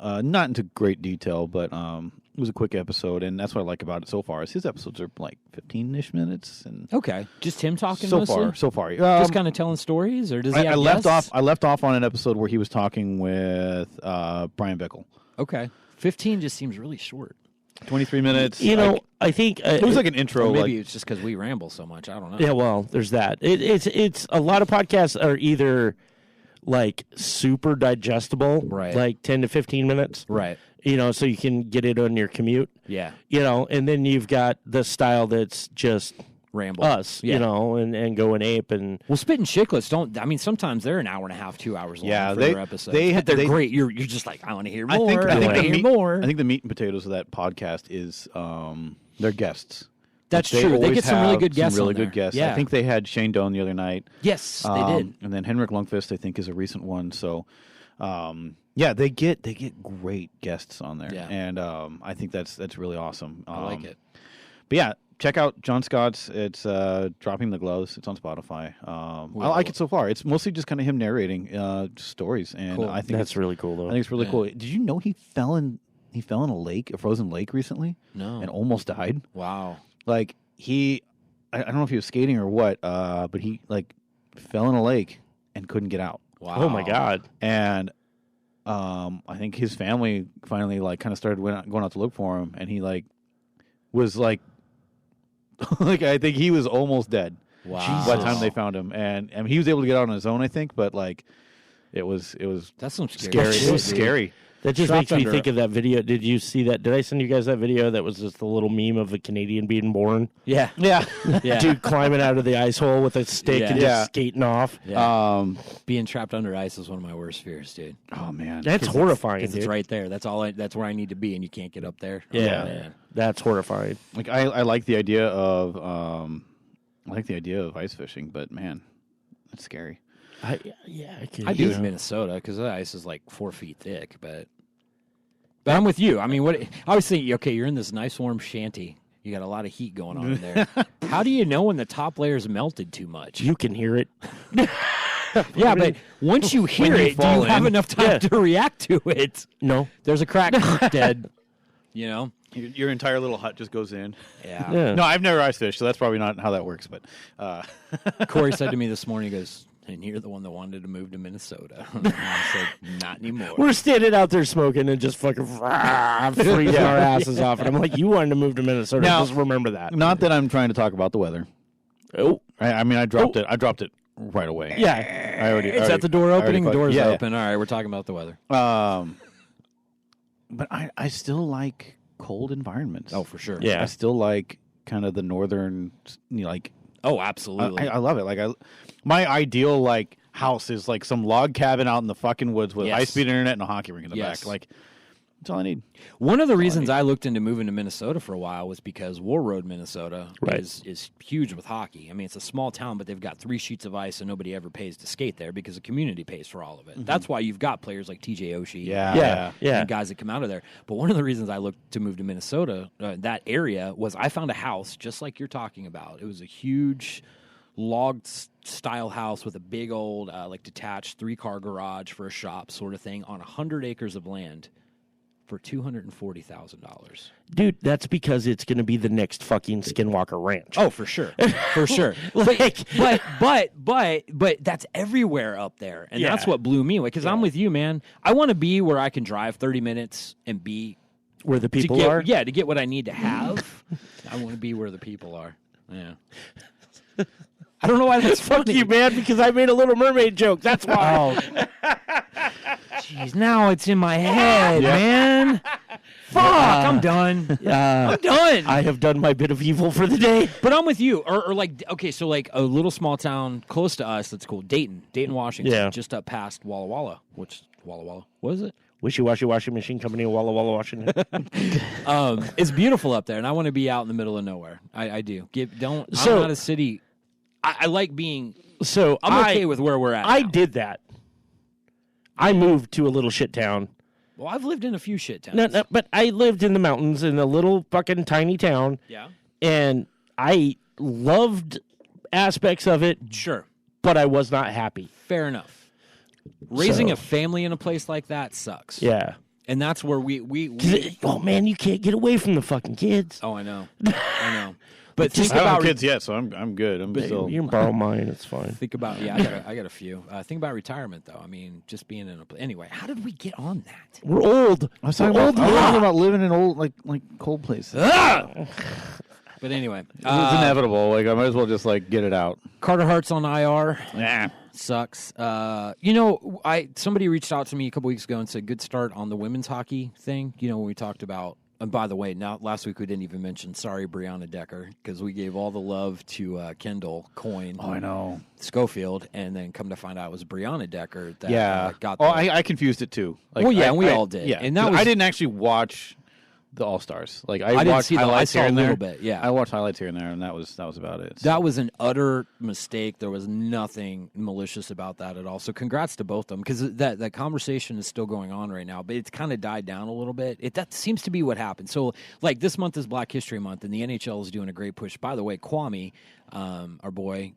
not into great detail, but it was a quick episode, and that's what I like about it so far. Is his episodes are like 15-ish minutes, and okay, just him talking so mostly? far. Just kind of telling stories, or does he? I left off on an episode where he was talking with Brian Bickle. Okay. 15 just seems really short. 23 minutes. You know, I think it was like an intro. Or maybe it's just because we ramble so much. I don't know. Yeah, well, there's that. It's a lot of podcasts are either like super digestible, right? Like 10 to 15 minutes, right? You know, so you can get it on your commute. Yeah. You know, and then you've got the style that's just ramble us, you know, and go and ape and Spit and Chicklets don't. I mean, sometimes they're an hour and a half, 2 hours long for their episodes. They're great. You're just like, I want to hear more. I think the meat and potatoes of that podcast is their guests. That's true. They get some really good guests. Really good guests. Yeah. I think they had Shane Doan the other night. Yes, they did. And then Henrik Lundqvist, I think, is a recent one. So, they get great guests on there. Yeah. And I think that's really awesome. I like it. But yeah, check out John Scott's. It's Dropping the Gloves. It's on Spotify. I like it so far. It's mostly just kind of him narrating stories, and cool. I think that's really cool. Though I think it's really cool. Did you know he fell in a lake, a frozen lake, recently? No, and almost died. Wow. Like I don't know if he was skating or what, but he like fell in a lake and couldn't get out. Wow. Oh my God. And I think his family finally like kind of started going out to look for him, and he like was like like I think he was almost dead. Wow. By the time they found him, and he was able to get out on his own, I think, but like it was that's some scary. It was scary. That just makes me think of that video. Did you see that? Did I send you guys that video that was just a little meme of a Canadian being born? Yeah. Dude climbing out of the ice hole with a stick and just skating off. Yeah. Being trapped under ice is one of my worst fears, dude. Oh man, that's horrifying. Because it's right there. That's where I need to be, and you can't get up there. Yeah, man. That's horrifying. Like I like the idea of ice fishing, but man, that's scary. I do in Minnesota because the ice is like 4 feet thick, but I'm with you. I mean, I was thinking, okay, you're in this nice warm shanty. You got a lot of heat going on in there. How do you know when the top layer's melted too much? You can hear it. Yeah, but once you hear it, do you have enough time to react to it? No. There's a crack, dead. You know? Your entire little hut just goes in. Yeah. No, I've never ice fished, so that's probably not how that works. But Corey said to me this morning, he goes, and you're the one that wanted to move to Minnesota. And I said, not anymore. We're standing out there smoking and just fucking freezing our asses off. And I'm like, you wanted to move to Minnesota. Now, just remember that. Not that I'm trying to talk about the weather. Oh. I mean, I dropped it. I dropped it right away. Yeah. It's at the door opening. The door's open. All right, we're talking about the weather. But I still like cold environments. Oh, for sure. Yeah. I still like kind of the northern, like. Oh, absolutely. I love it. Like my ideal house is like some log cabin out in the fucking woods with high-speed internet and a hockey rink in the back. Like That's all I need. One of the reasons I looked into moving to Minnesota for a while was because War Road, Minnesota is huge with hockey. I mean, it's a small town, but they've got 3 sheets of ice, and nobody ever pays to skate there because the community pays for all of it. Mm-hmm. That's why you've got players like TJ Oshie and guys that come out of there. But one of the reasons I looked to move to Minnesota, that area, was I found a house just like you're talking about. It was a huge log-style house with a big old, detached 3-car garage for a shop sort of thing on 100 acres of land. For $240,000. Dude, that's because it's going to be the next fucking Skinwalker Ranch. Oh, for sure. For sure. But that's everywhere up there. And that's what blew me away. Because I'm with you, man. I want to be where I can drive 30 minutes and be where the people are? Yeah, to get what I need to have. I want to be where the people are. Yeah. I don't know why that's funny. Fuck you, man, because I made a Little Mermaid joke. That's why. Jeez, now it's in my head, man. Fuck, I'm done. I'm done. I have done my bit of evil for the day. But I'm with you. Or so a little small town close to us that's cool. Dayton, Washington. Just up past Walla Walla. What is it? Wishy-washy washing machine company in Walla Walla, Washington. It's beautiful up there, and I want to be out in the middle of nowhere. I do. I'm not a city. I like being. So I'm okay with where we're at. I did that. I moved to a little shit town. Well, I've lived in a few shit towns. No, but I lived in the mountains in a little fucking tiny town. Yeah. And I loved aspects of it. Sure. But I was not happy. Fair enough. Raising a family in a place like that sucks. Yeah. And that's where we oh, man, you can't get away from the fucking kids. Oh, I know. I know. But I don't have kids yet, so I'm good. You can borrow mine. It's fine. Think about I got a few. Think about retirement though. I mean, just being in a anyway. How did we get on that? We're old. I was talking about living in old like cold places. But anyway, it's inevitable. Like I might as well just get it out. Carter Hart's on IR. Yeah, sucks. Somebody reached out to me a couple weeks ago and said good start on the women's hockey thing. When we talked about. And by the way, last week we didn't even mention sorry Brianna Decker because we gave all the love to Kendall Coyne. Oh, I know. Schofield, and then come to find out it was Brianna Decker that got. I confused it too. And we all did. Yeah, and I didn't actually watch the All-Stars. I didn't see highlights here and there. A little bit. Yeah, I watched highlights here and there, and that was about it. That was an utter mistake. There was nothing malicious about that at all. So congrats to both of them because that conversation is still going on right now, but it's kind of died down a little bit. That seems to be what happened. So this month is Black History Month, and the NHL is doing a great push. By the way, Kwame, our boy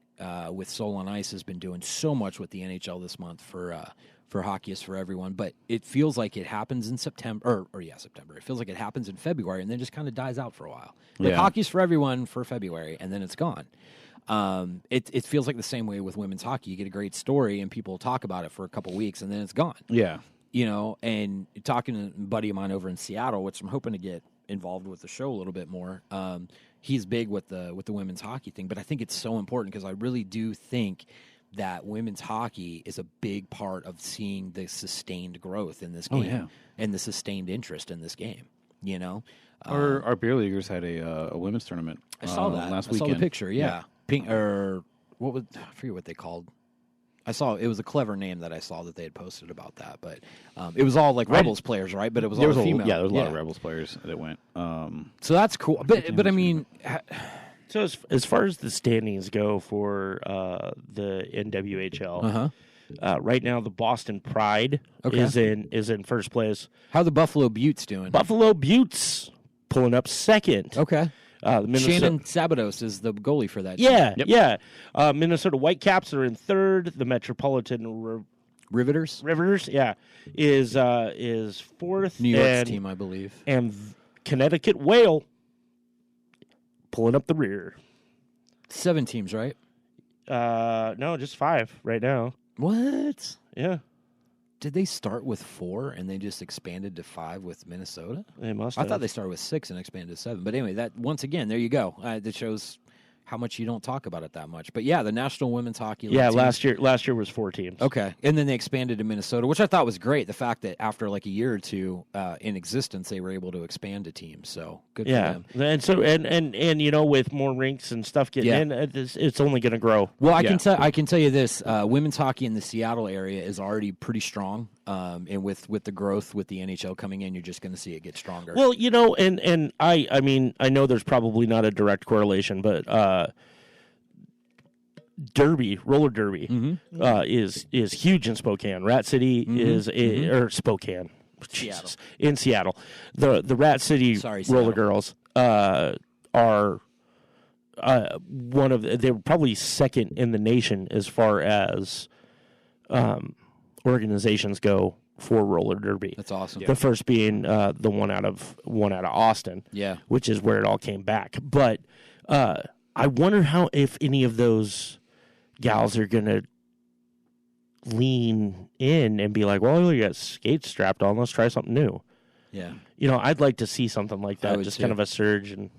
with Soul on Ice, has been doing so much with the NHL this month for Hockey is for Everyone, but it feels like it happens in September. September. It feels like it happens in February and then just kind of dies out for a while. Hockey's for Everyone for February, and then it's gone. It feels like the same way with women's hockey. You get a great story, and people talk about it for a couple weeks, and then it's gone. Yeah. And talking to a buddy of mine over in Seattle, which I'm hoping to get involved with the show a little bit more, he's big with the women's hockey thing, but I think it's so important because I really do think that women's hockey is a big part of seeing the sustained growth in this game and the sustained interest in this game. Our beer leaguers had a women's tournament. I saw that last weekend. I saw the picture. Yeah, Pink or what was I forget what they called. I saw it was a clever name that I saw that they had posted about that, but it was all Rebels players, right? But it was all female. Yeah, there was a lot of Rebels players that went. So that's cool. But I mean. So as far as the standings go for the NWHL, right now the Boston Pride is in first place. How are the Buffalo Buttes doing? Buffalo Buttes pulling up second. Okay. Shannon Sabados is the goalie for that team. Yeah. Minnesota Whitecaps are in third. The Metropolitan Riveters, is fourth. New York's team, I believe. And Connecticut Whale pulling up the rear. 7 teams, right? No, just 5 right now. What? Yeah. Did they start with 4 and they just expanded to 5 with Minnesota? They must I have. thought they started with 6 and expanded to 7. But anyway, that once again, there you go. That shows how much you don't talk about it that much. But yeah, the National Women's Hockey League. Yeah, last year was 4 teams. Okay, and then they expanded to Minnesota, which I thought was great. The fact that after a year or two in existence, they were able to expand a team. So good for them. And so and with more rinks and stuff getting in, it's only going to grow. Well, I can tell you this: women's hockey in the Seattle area is already pretty strong. And with the growth with the NHL coming in, you're just going to see it get stronger. Well, and I mean, I know there's probably not a direct correlation, but roller derby, is huge in Spokane. Rat City is or Spokane, Jesus, in Seattle. The Rat City roller girls are they were probably second in the nation as far as organizations go for roller derby. That's awesome. The first being the one out of Austin, which is where it all came back. But I wonder if any of those gals are gonna lean in and be like, "Well, you got skates strapped on. Let's try something new." Yeah, I'd like to see something like that. Just kind of a surge and.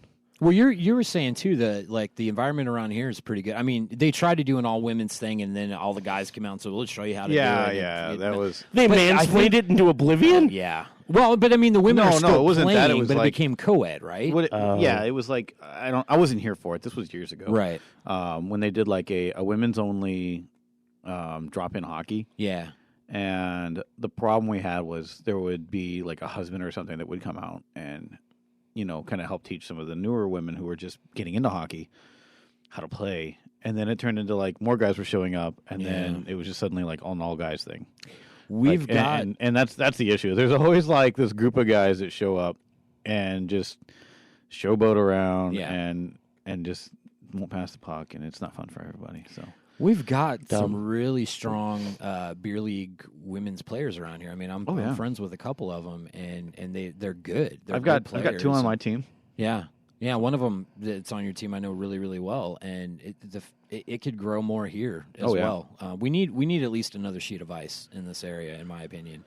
Well, you were saying too that like the environment around here is pretty good. I mean, they tried to do an all women's thing, and then all the guys came out and said, "Well, let's show you how to do it." Yeah, that was. They mansplained it into oblivion. Yeah. Well, but I mean, the women are still it wasn't playing, that. It was but like, it became co-ed, right? Yeah, it was like I wasn't here for it. This was years ago, right? When they did like a women's only drop-in hockey. Yeah. And the problem we had was there would be like a husband or something that would come out and kind of help teach some of the newer women who were just getting into hockey how to play. And then it turned into like more guys were showing up, and then it was just suddenly like an all guys thing. We've got and that's the issue. There's always like this group of guys that show up and just showboat around and just won't pass the puck, and it's not fun for everybody. So we've got some really strong beer league women's players around here. I mean, I'm friends with a couple of them, and they're good. I've got 2 on my team. Yeah. Yeah, one of them that's on your team I know really, really well, and it could grow more here as well. We need at least another sheet of ice in this area, in my opinion.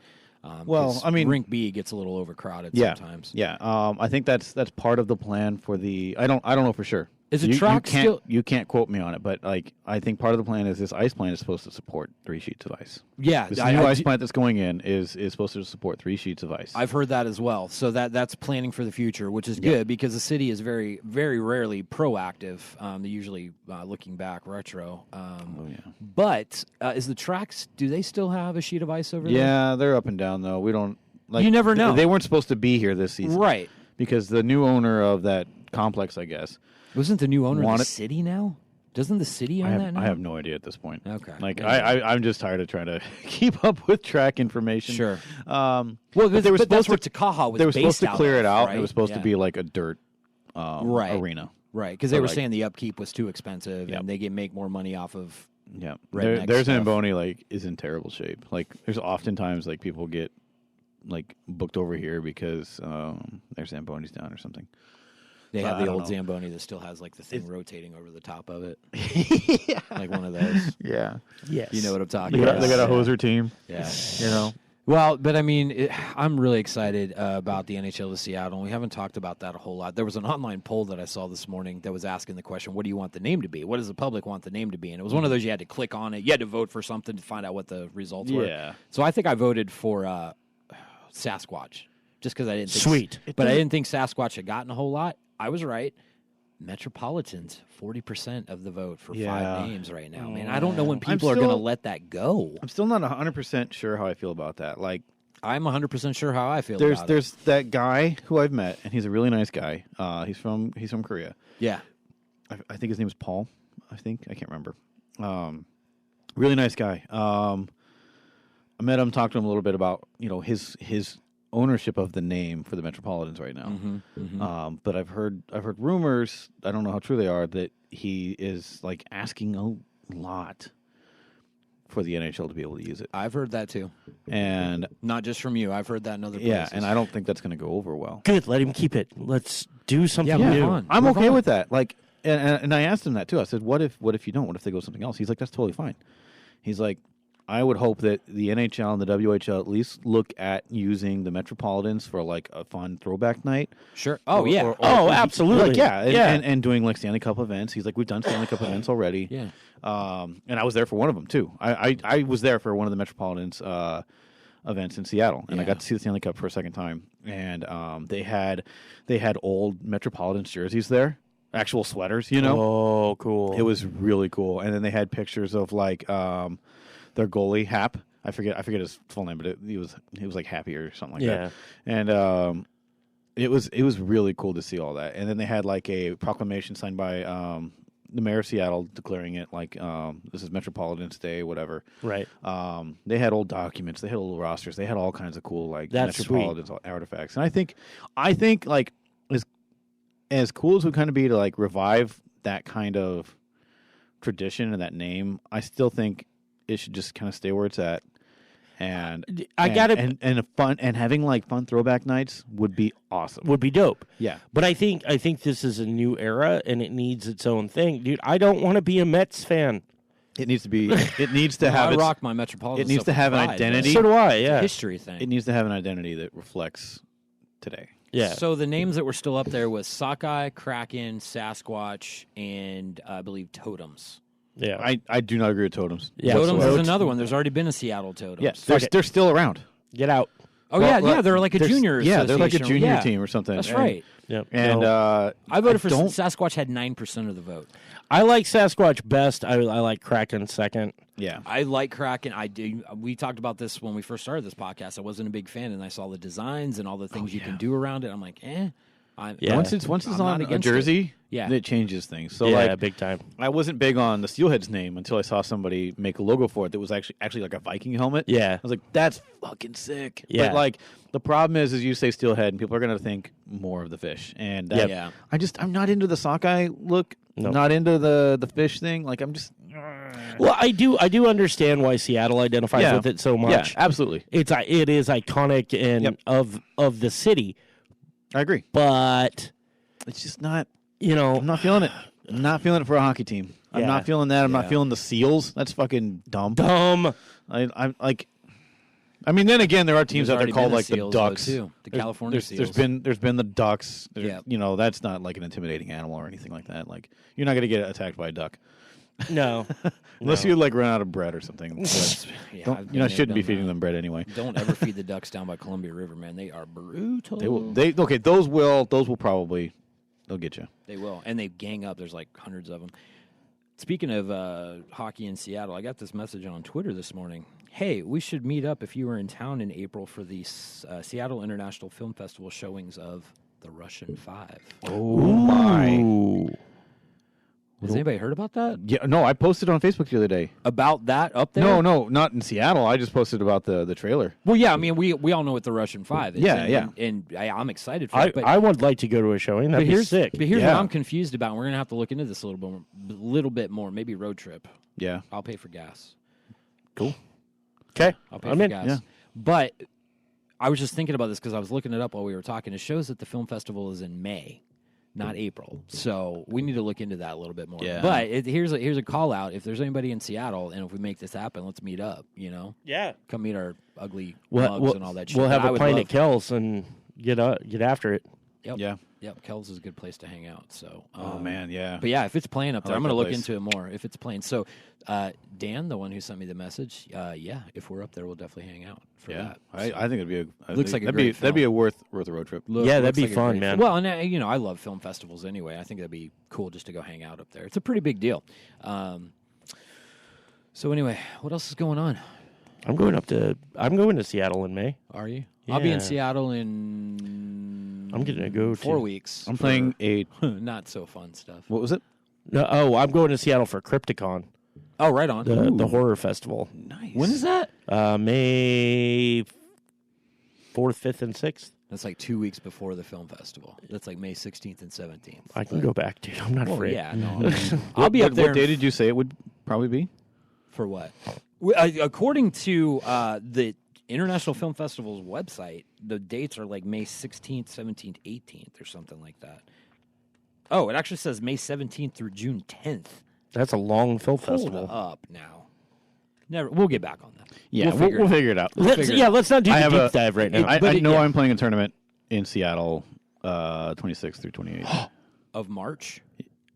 Well, I mean, Rink B gets a little overcrowded sometimes. Yeah, I think that's part of the plan for the. I don't know for sure. Is it track still? You can't quote me on it, but like I think part of the plan is this ice plant is supposed to support 3 sheets of ice. Yeah, this new ice plant that's going in is supposed to support 3 sheets of ice. I've heard that as well. So that's planning for the future, which is good because the city is very, very rarely proactive. They're usually looking back retro. But is the tracks? Do they still have a sheet of ice over there? Yeah, they're up and down though. We don't. You never know. They weren't supposed to be here this season, right? Because the new owner of that complex, I guess. Wasn't the new owner of the city now? Doesn't the city own that now? I have no idea at this point. Okay. Like, I'm just tired of trying to keep up with track information. Sure. Well, they were supposed to Takaha was they were supposed to clear it out. Right? It was supposed to be like a dirt arena. Right, because they were saying the upkeep was too expensive, and they make more money off of their Zamboni like is in terrible shape. Like, there's oftentimes like people get like booked over here because their Zamboni's down or something. They have the old Zamboni that still has like the thing rotating over the top of it. Like one of those. Yeah. Yes. You know what I'm talking about. They got a hoser team. Yeah. Well, but I mean, I'm really excited about the NHL of Seattle. And we haven't talked about that a whole lot. There was an online poll that I saw this morning that was asking the question, what do you want the name to be? What does the public want the name to be? And it was one of those you had to click on it. You had to vote for something to find out what the results were. Yeah. So I think I voted for Sasquatch just because I didn't think... Sweet. But I didn't think Sasquatch had gotten a whole lot. I was right. Metropolitans, 40% of the vote for 5 names right now. Man, I don't know when people are going to let that go. I'm still not 100% sure how I feel about that. Like, I'm 100% sure how I feel about it. There's that guy who I've met, and he's a really nice guy. He's from Korea. Yeah. I think his name is Paul. I can't remember. Really nice guy. I met him, talked to him a little bit about his ownership of the name for the Metropolitans right now. But I've heard rumors, I don't know how true they are, that he is like asking a lot for the NHL to be able to use it. I've heard that too. And not just from you. I've heard that in other places. Yeah, and I don't think that's going to go over well. Good, let him keep it. Let's do something new. I'm okay with that. Like, and I asked him that too. I said, what if you don't? What if they go something else? He's like, that's totally fine. He's like, I would hope that the NHL and the WHL at least look at using the Metropolitans for like a fun throwback night. Sure. Oh, yeah. Absolutely. Like, and doing like Stanley Cup events. He's like, we've done Stanley Cup events already. Yeah. And I was there for one of them too. I was there for one of the Metropolitans events in Seattle, and I got to see the Stanley Cup for a second time. And they had old Metropolitans jerseys there. Actual sweaters, Oh, cool. It was really cool. And then they had pictures of like their goalie, Hap. I forget his full name, but he was like Happy or something like Yeah. that. And it was really cool to see all that. And then they had like a proclamation signed by the mayor of Seattle declaring it like this is Metropolitan's Day, whatever. Right. They had old documents, they had old rosters, they had all kinds of cool like That's Metropolitan's artifacts. And I think like as cool as it would kind of be to like revive that kind of tradition and that name, I still think it should just kind of stay where it's at. And a fun and having like fun throwback nights would be awesome. Would be dope. Yeah. But I think this is a new era and it needs its own thing. Dude, I don't want to be a Mets fan. It needs to be it needs to have I rock my Metropolitan. it needs to have an identity. So do I, yeah. History thing. It needs to have an identity that reflects today. Yeah. So the names that were still up there was Sockeye, Kraken, Sasquatch, and I believe Totems. Yeah. I do not agree with Totems. Yeah, Totems so- is another one. There's already been a Seattle Totems. Yes, Okay. they're still around. Get out. Oh, Well, yeah, they're like a junior Yeah, they're like a association. junior Yeah, team or something. That's And- right. Yep. And No. I voted for don't- Sasquatch had 9% of the vote. I like Sasquatch best. I like Kraken second. Yeah. I like Kraken. I do. We talked about this when we first started this podcast. I wasn't a big fan, and I saw the designs and all the things you can do around it. I'm like, eh. Yeah. Once it's I'm on not a against jersey, Yeah. it changes things. So Yeah, like big time. I wasn't big on the Steelhead's name until I saw somebody make a logo for it that was actually like a Viking helmet. Yeah. I was like, that's fucking sick. Yeah. But like the problem is you say Steelhead and people are gonna think more of the fish. And that, Yeah. I'm not into the sockeye look. No. Not into the fish thing. Like I'm just Well, I do understand why Seattle identifies Yeah. with it so yeah, much. absolutely. It is iconic and Yep. of the city, I agree. but It's just not. you know, I'm not feeling it. I'm not feeling it for a hockey team. I'm Yeah. not feeling that. I'm Yeah. not feeling the Seals. That's fucking dumb. dumb. I'm like. I mean, then again, there are teams There's out there already called been like the Seals, though, Ducks. too. The California there's Seals. There's been the Ducks. Yeah. You know, that's not like an intimidating animal or anything like that. Like you're not going to get attacked by a duck No, unless No. you like run out of bread or something. But Yeah, don't, I've you know, been there, shouldn't be done feeding that. them bread anyway. Don't ever feed the ducks down by Columbia River, man. They are brutal. They will. Okay. Those will probably. They'll get you. They will, and they gang up. There's like hundreds of them. Speaking of hockey in Seattle, I got this message on Twitter this morning. Hey, we should meet up if you were in town in April for the Seattle International Film Festival showings of The Russian Five. Oh my! Ooh. Has anybody heard about that? Yeah. No, I posted on Facebook the other day. About that up there? No, not in Seattle. I just posted about the trailer. Well, yeah. I mean, we all know what The Russian Five is. Yeah, and, yeah. And I'm excited for it. But I would like to go to a showing. That'd be sick. But here's Yeah. what I'm confused about. We're gonna have to look into this a little bit more. Maybe road trip. Yeah. I'll pay for gas. Cool. Okay, I'll pay I'm for in. gas. Yeah. But I was just thinking about this because I was looking it up while we were talking. It shows that the film festival is in May, not April. So we need to look into that a little bit more. Yeah. But here's a call out. If there's anybody in Seattle, and if we make this happen, let's meet up. You know, Yeah, come meet our ugly we'll, mugs and all that shit. we'll But have I a would pint love- at Kells and get after it. Yep. Yeah. Yep. Kells is a good place to hang out. So. Oh man. Yeah. But yeah, if it's playing up there, like I'm going to that look place. into it more. If it's playing, so Dan, the one who sent me the message, yeah, if we're up there, we'll definitely hang out for Yeah. that. I think it'd be a. Looks like a that'd great be film. that'd be a worth a road trip. Yeah, that'd Looks be like a fun, great man. film. Well, and I love film festivals anyway. I think that'd be cool just to go hang out up there. It's a pretty big deal. So anyway, what else is going on? I'm going to Seattle in May. Are you? I'll be Yeah. in Seattle in. I'm gonna go 4 to- weeks. I'm playing a. not so fun stuff. What was it? No, I'm going to Seattle for Crypticon, Oh, right on. the horror festival. Nice. When is that? May 4th, 5th, and 6th. That's like 2 weeks before the film festival. That's like May 16th and 17th. I can go back, dude. I'm not Well, afraid. yeah, no. I'll be up there. What day did you say it would probably be? For what? According to the International Film Festival's website, the dates are like May 16th, 17th, 18th, or something like that. Oh, it actually says May 17th through June 10th. That's a long film Hold festival. up now. Never. We'll get back on that. Yeah, we'll figure it out. Let's not do the deep dive right now. But I know yeah. I'm playing a tournament in Seattle, 26th through 28th, Of March,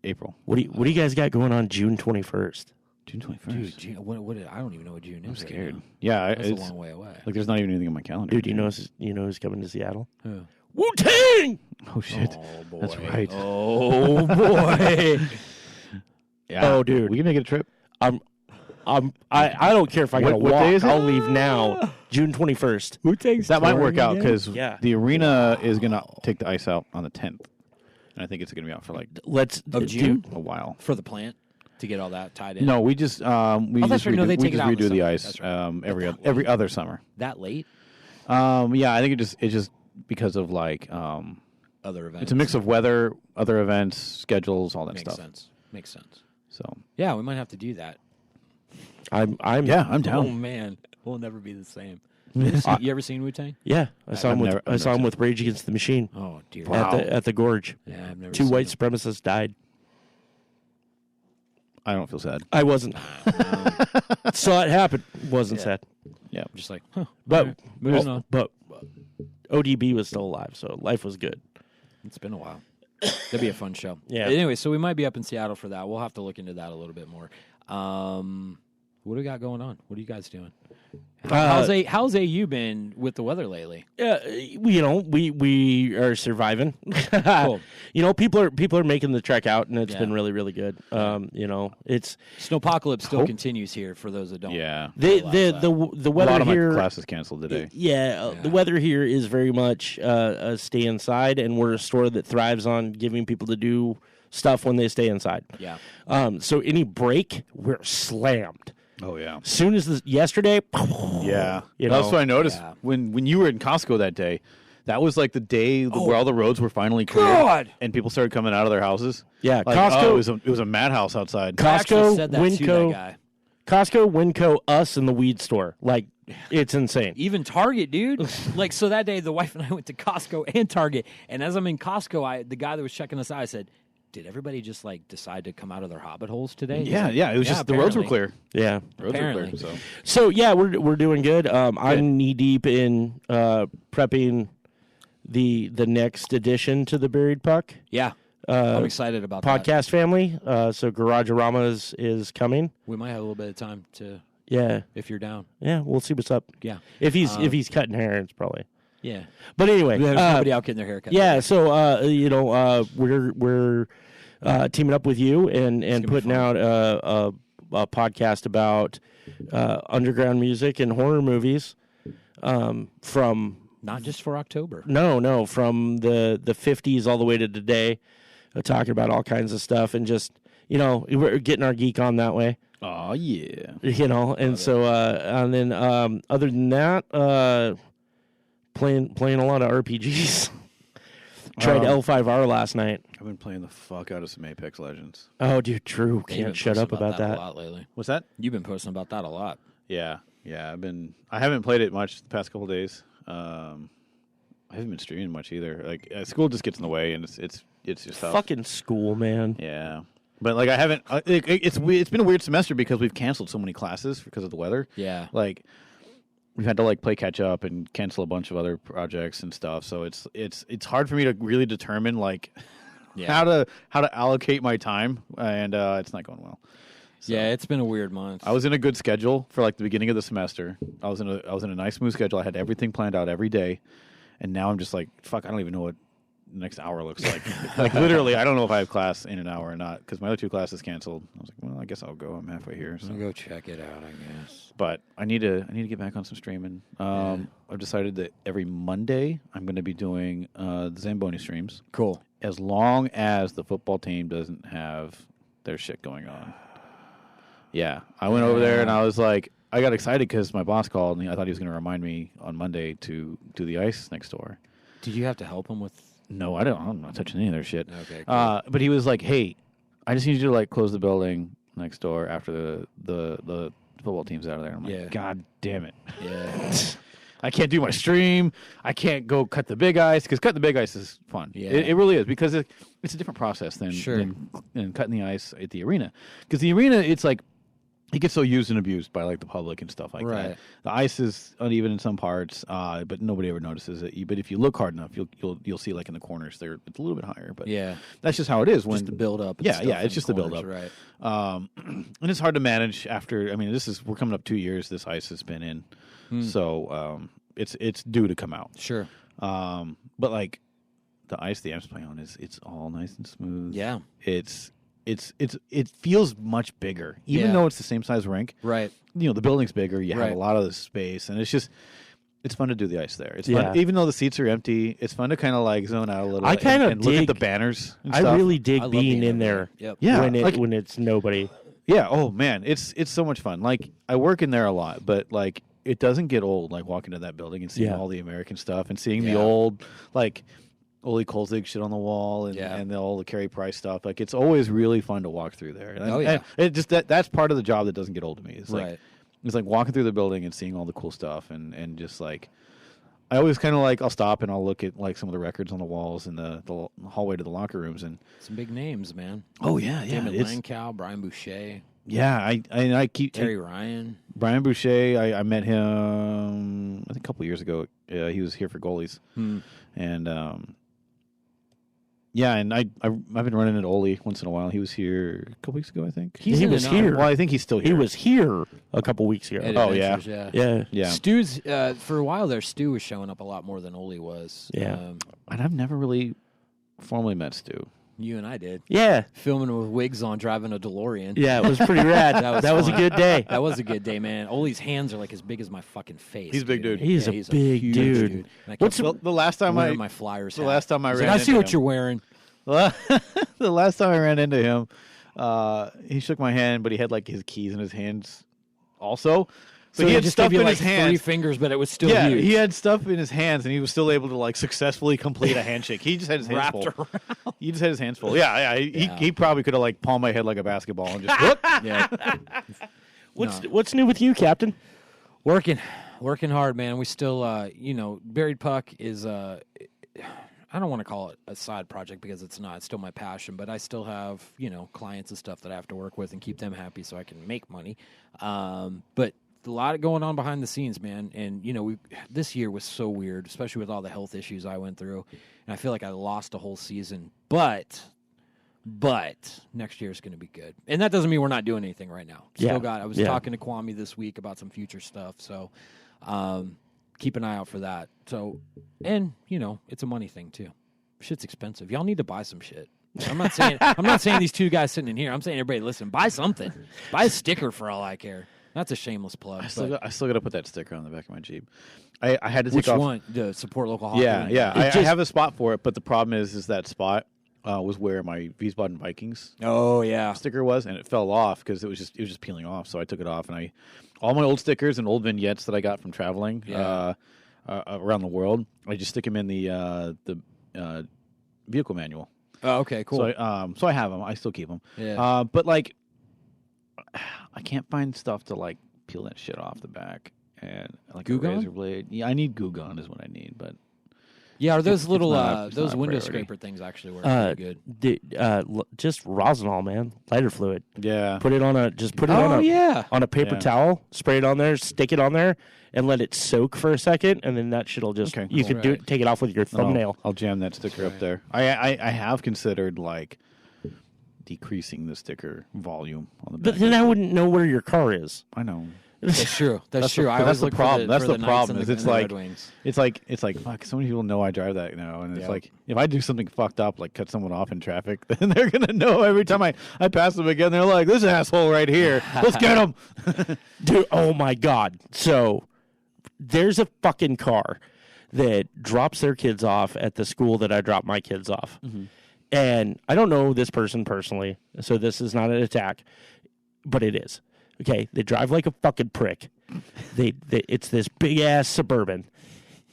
April. What do you guys got going on June 21st? June 21st. dude. June, what? I don't even know what June is. I'm scared. Right Yeah, now. That's a it's long way away. like there's not even anything on my calendar. Dude, you know who's coming to Seattle? Who? Wu-Tang! Oh shit. Oh boy. That's right. Oh boy. Yeah. Oh, dude. we can make it a trip. I'm I don't care if I got to What day walk. is it? I'll leave now. June 21st. That might work out because Yeah. the arena is going to take the ice out on the 10th. And I think it's going to be out for Of June? a while. For the plant to get all that tied in. No, we just no, they take it out in the redo the summer. ice That's right. every other summer. That late? Yeah, I think it's just because of Other events. it's a mix of weather, other events, schedules, all that Makes stuff. sense. Makes sense. So Yeah, we might have to do that. I'm Oh down. man, we'll never be the same. You ever seen Wu-Tang? Yeah, I saw him I've with never with Rage Against the Machine Oh dear. Wow. at the Gorge. Yeah, I've never 2 seen white him. supremacists died. I don't feel sad. I wasn't. Saw it happen. Wasn't Yeah. sad. Yeah, I'm just like, huh. But all right, moving on. but ODB was still alive, so life was good. It's been a while. That'd be a fun show. Yeah. Anyway, so we might be up in Seattle for that. We'll have to look into that a little bit more. What do we got going on? What are you guys doing? How's AU been with the weather lately? We are surviving. Cool. People are making the trek out, and it's Yeah. been really, really good. It's Snowpocalypse still continues here for those that don't. yeah. the realize the A weather lot of here. my classes canceled today. The weather here is very much stay inside, and we're a store that thrives on giving people to do stuff when they stay inside. Yeah. So any break, we're slammed. Oh yeah. Soon as yesterday, Yeah, You that's know? what I noticed Yeah. when you were in Costco that day. That was like the day where all the roads were finally cleared, God! and people started coming out of their houses. Yeah, Like, Costco- it was a madhouse outside. I actually Costco, said that to Winco, that guy. Costco, Winco, us, and the weed store. Like, it's insane. Even Target, dude. So that day, the wife and I went to Costco and Target, and as I'm in Costco, the guy that was checking us out, I said, "Did everybody just decide to come out of their hobbit holes today?" He's Yeah, like, yeah. It was just the roads were apparently. clear. Yeah. Roads Apparently. were clear. So So yeah, we're doing good. I'm knee deep in prepping the next addition to the Buried Puck Yeah, I'm excited about that. podcast family. So Garagerama is coming. We might have a little bit of time to, Yeah, if you're down. yeah. We'll see what's up. Yeah, If he's cutting hair, it's probably. yeah. But anyway, There's nobody out getting their haircut. yeah. So we're teaming up with you and gonna be putting fun. out a podcast about underground music and horror movies from Not just for October. no from the 50s all the way to today, talking about all kinds of stuff and just we're getting our geek on that way. oh yeah. And so and then other than that, playing a lot of RPGs. Tried L5R last night. I've been playing the fuck out of some Apex Legends. Oh, dude, Drew You've been can't shut up posting about that. a lot lately. What's that? You've been posting about that a lot. Yeah. I haven't played it much the past couple of days. I haven't been streaming much either. Like school just gets in the way, and it's just tough. Fucking school, man. Yeah. But I haven't. It's been a weird semester because we've canceled so many classes because of the weather. Yeah. Like we've had to play catch up and cancel a bunch of other projects and stuff. So it's hard for me to really determine how to allocate my time, and it's not going well. So, Yeah, it's been a weird month. I was in a good schedule for the beginning of the semester. I was in a nice smooth schedule. I had everything planned out every day, and now I'm just like, fuck, I don't even know what the next hour looks like. Literally, I don't know if I have class in an hour or not because my other 2 classes canceled. I was like, well, I guess I'll go. I'm halfway here. So. I'll go check it out, I guess. But I need to get back on some streaming. I've decided that every Monday I'm going to be doing the Zamboni streams. Cool. As long as the football team doesn't have their shit going on. Yeah, I went over there and I was like, I got excited because my boss called and I thought he was going to remind me on Monday to do the ice next door. Did you have to help him with? No, I'm not touching any of their shit. Okay, cool. But he was like, hey, I just need you to close the building next door after the football team's out of there. I'm like, Yeah. God damn it. Yeah. I can't do my stream. I can't go cut the big ice because cut the big ice is fun. Yeah. It really is because it's a different process than cutting the ice at the arena. Because the arena, it's it gets so used and abused by the public and stuff like Right. that. The ice is uneven in some parts, but nobody ever notices it. But if you look hard enough, you'll see in the corners there it's a little bit higher. But Yeah. that's just how it is. When Just the build up. yeah, it's just the build up. Right. And it's hard to manage after. I mean, we're coming up 2 years. This ice has been in, so it's due to come out. Sure. But the ice the amps play on it's all nice and smooth. Yeah. It's it feels much bigger, even though it's the same size rink. Right. The building's bigger. You have a lot of the space, and it's fun to do the ice there. It's fun, even though the seats are empty. It's fun to kind of like zone out a little. I kind of look at the banners. And stuff. I really dig being in there. Yep. Yeah, when it's nobody. Yeah. Oh man, it's so much fun. Like I work in there a lot, but like it doesn't get old. Like walking to that building and seeing all the American stuff and seeing the old like Ole Kolzig shit on the wall and all the Carey Price stuff. Like it's always really fun to walk through there. And it just that's part of the job that doesn't get old to me. It's like it's like walking through the building and seeing all the cool stuff and just like I always kind of like I'll stop and I'll look at like some of the records on the walls in the hallway to the locker rooms and some big names, man. Oh yeah, David Lankow, Brian Boucher. Yeah, I keep Terry Ryan, Brian Boucher. I met him I think a couple years ago. He was here for goalies, and yeah, and I've been running into Ole once in a while. He was here a couple weeks ago, I think. He was here. Well, I think he's still here. He was here a couple weeks ago. Oh yeah. Stu's for a while there. Stu was showing up a lot more than Ole was. Yeah, and I've never really formally met Stu. You and I did. Yeah. Filming with wigs on, driving a DeLorean. Yeah, it was pretty rad. that was a good day. That was a good day, man. Ole's hands are like as big as my fucking face. He's a big dude. He's a big huge dude. What's the last time my Flyers hat. The last time I ran I see into what him. you're wearing. The last time I ran into him, he shook my hand, but he had like his keys in his hands also. So he had just stuff gave you in like his hands. 3 fingers, but it was still huge. He had stuff in his hands, and he was still able to like successfully complete a handshake. He just had his hands Wrapped full. around. He just had his hands full. Yeah. He probably could have like palmed my head like a basketball and just whoop. Yeah. What's new with you, Captain? Working hard, man. We still, Buried Puck is I don't want to call it a side project because it's not. It's still my passion, but I still have, clients and stuff that I have to work with and keep them happy so I can make money. But a lot going on behind the scenes, man. And, this year was so weird, especially with all the health issues I went through. And I feel like I lost a whole season. But next year is going to be good. And that doesn't mean we're not doing anything right now. I was talking to Kwame this week about some future stuff. So, keep an eye out for that. So, and it's a money thing too. Shit's expensive. Y'all need to buy some shit. I'm not saying these two guys sitting in here. I'm saying everybody, listen, buy something. Buy a sticker for all I care. That's a shameless plug. I still got to put that sticker on the back of my Jeep. I had to take off. Which one? The support local hockey. Yeah. I have a spot for it, but the problem is that spot was where my Wiesbaden Vikings sticker was, and it fell off because it was just peeling off. So I took it off, and all my old stickers and old vignettes that I got from traveling around the world, I just stick them in the vehicle manual. Oh, okay, cool. So I have them. I still keep them. Yeah. But like, I can't find stuff to like peel that shit off the back and like Goo a gun? razor blade. Yeah, I need Goo Gun is what I need, but. Yeah, are those little it's those not a window priority. scraper things actually work pretty good? Just rosinol, man. Lighter fluid. Yeah. Put it on a paper towel, spray it on there, stick it on there, and let it soak for a second, and then that shit'll just you can take it off with your thumbnail. I'll jam that sticker up there. I have considered like decreasing the sticker volume on the back. But then I wouldn't know where your car is. I know. That's true. That's true. That's the problem. That's the problem. It's like Knights fuck. So many people know I drive that now, and it's like if I do something fucked up, like cut someone off in traffic, then they're gonna know every time I pass them again. They're like, this asshole right here. Let's get him, dude. Oh my god. So there's a fucking car that drops their kids off at the school that I drop my kids off, and I don't know this person personally, so this is not an attack, but it is. Okay, they drive like a fucking prick. It's this big-ass Suburban.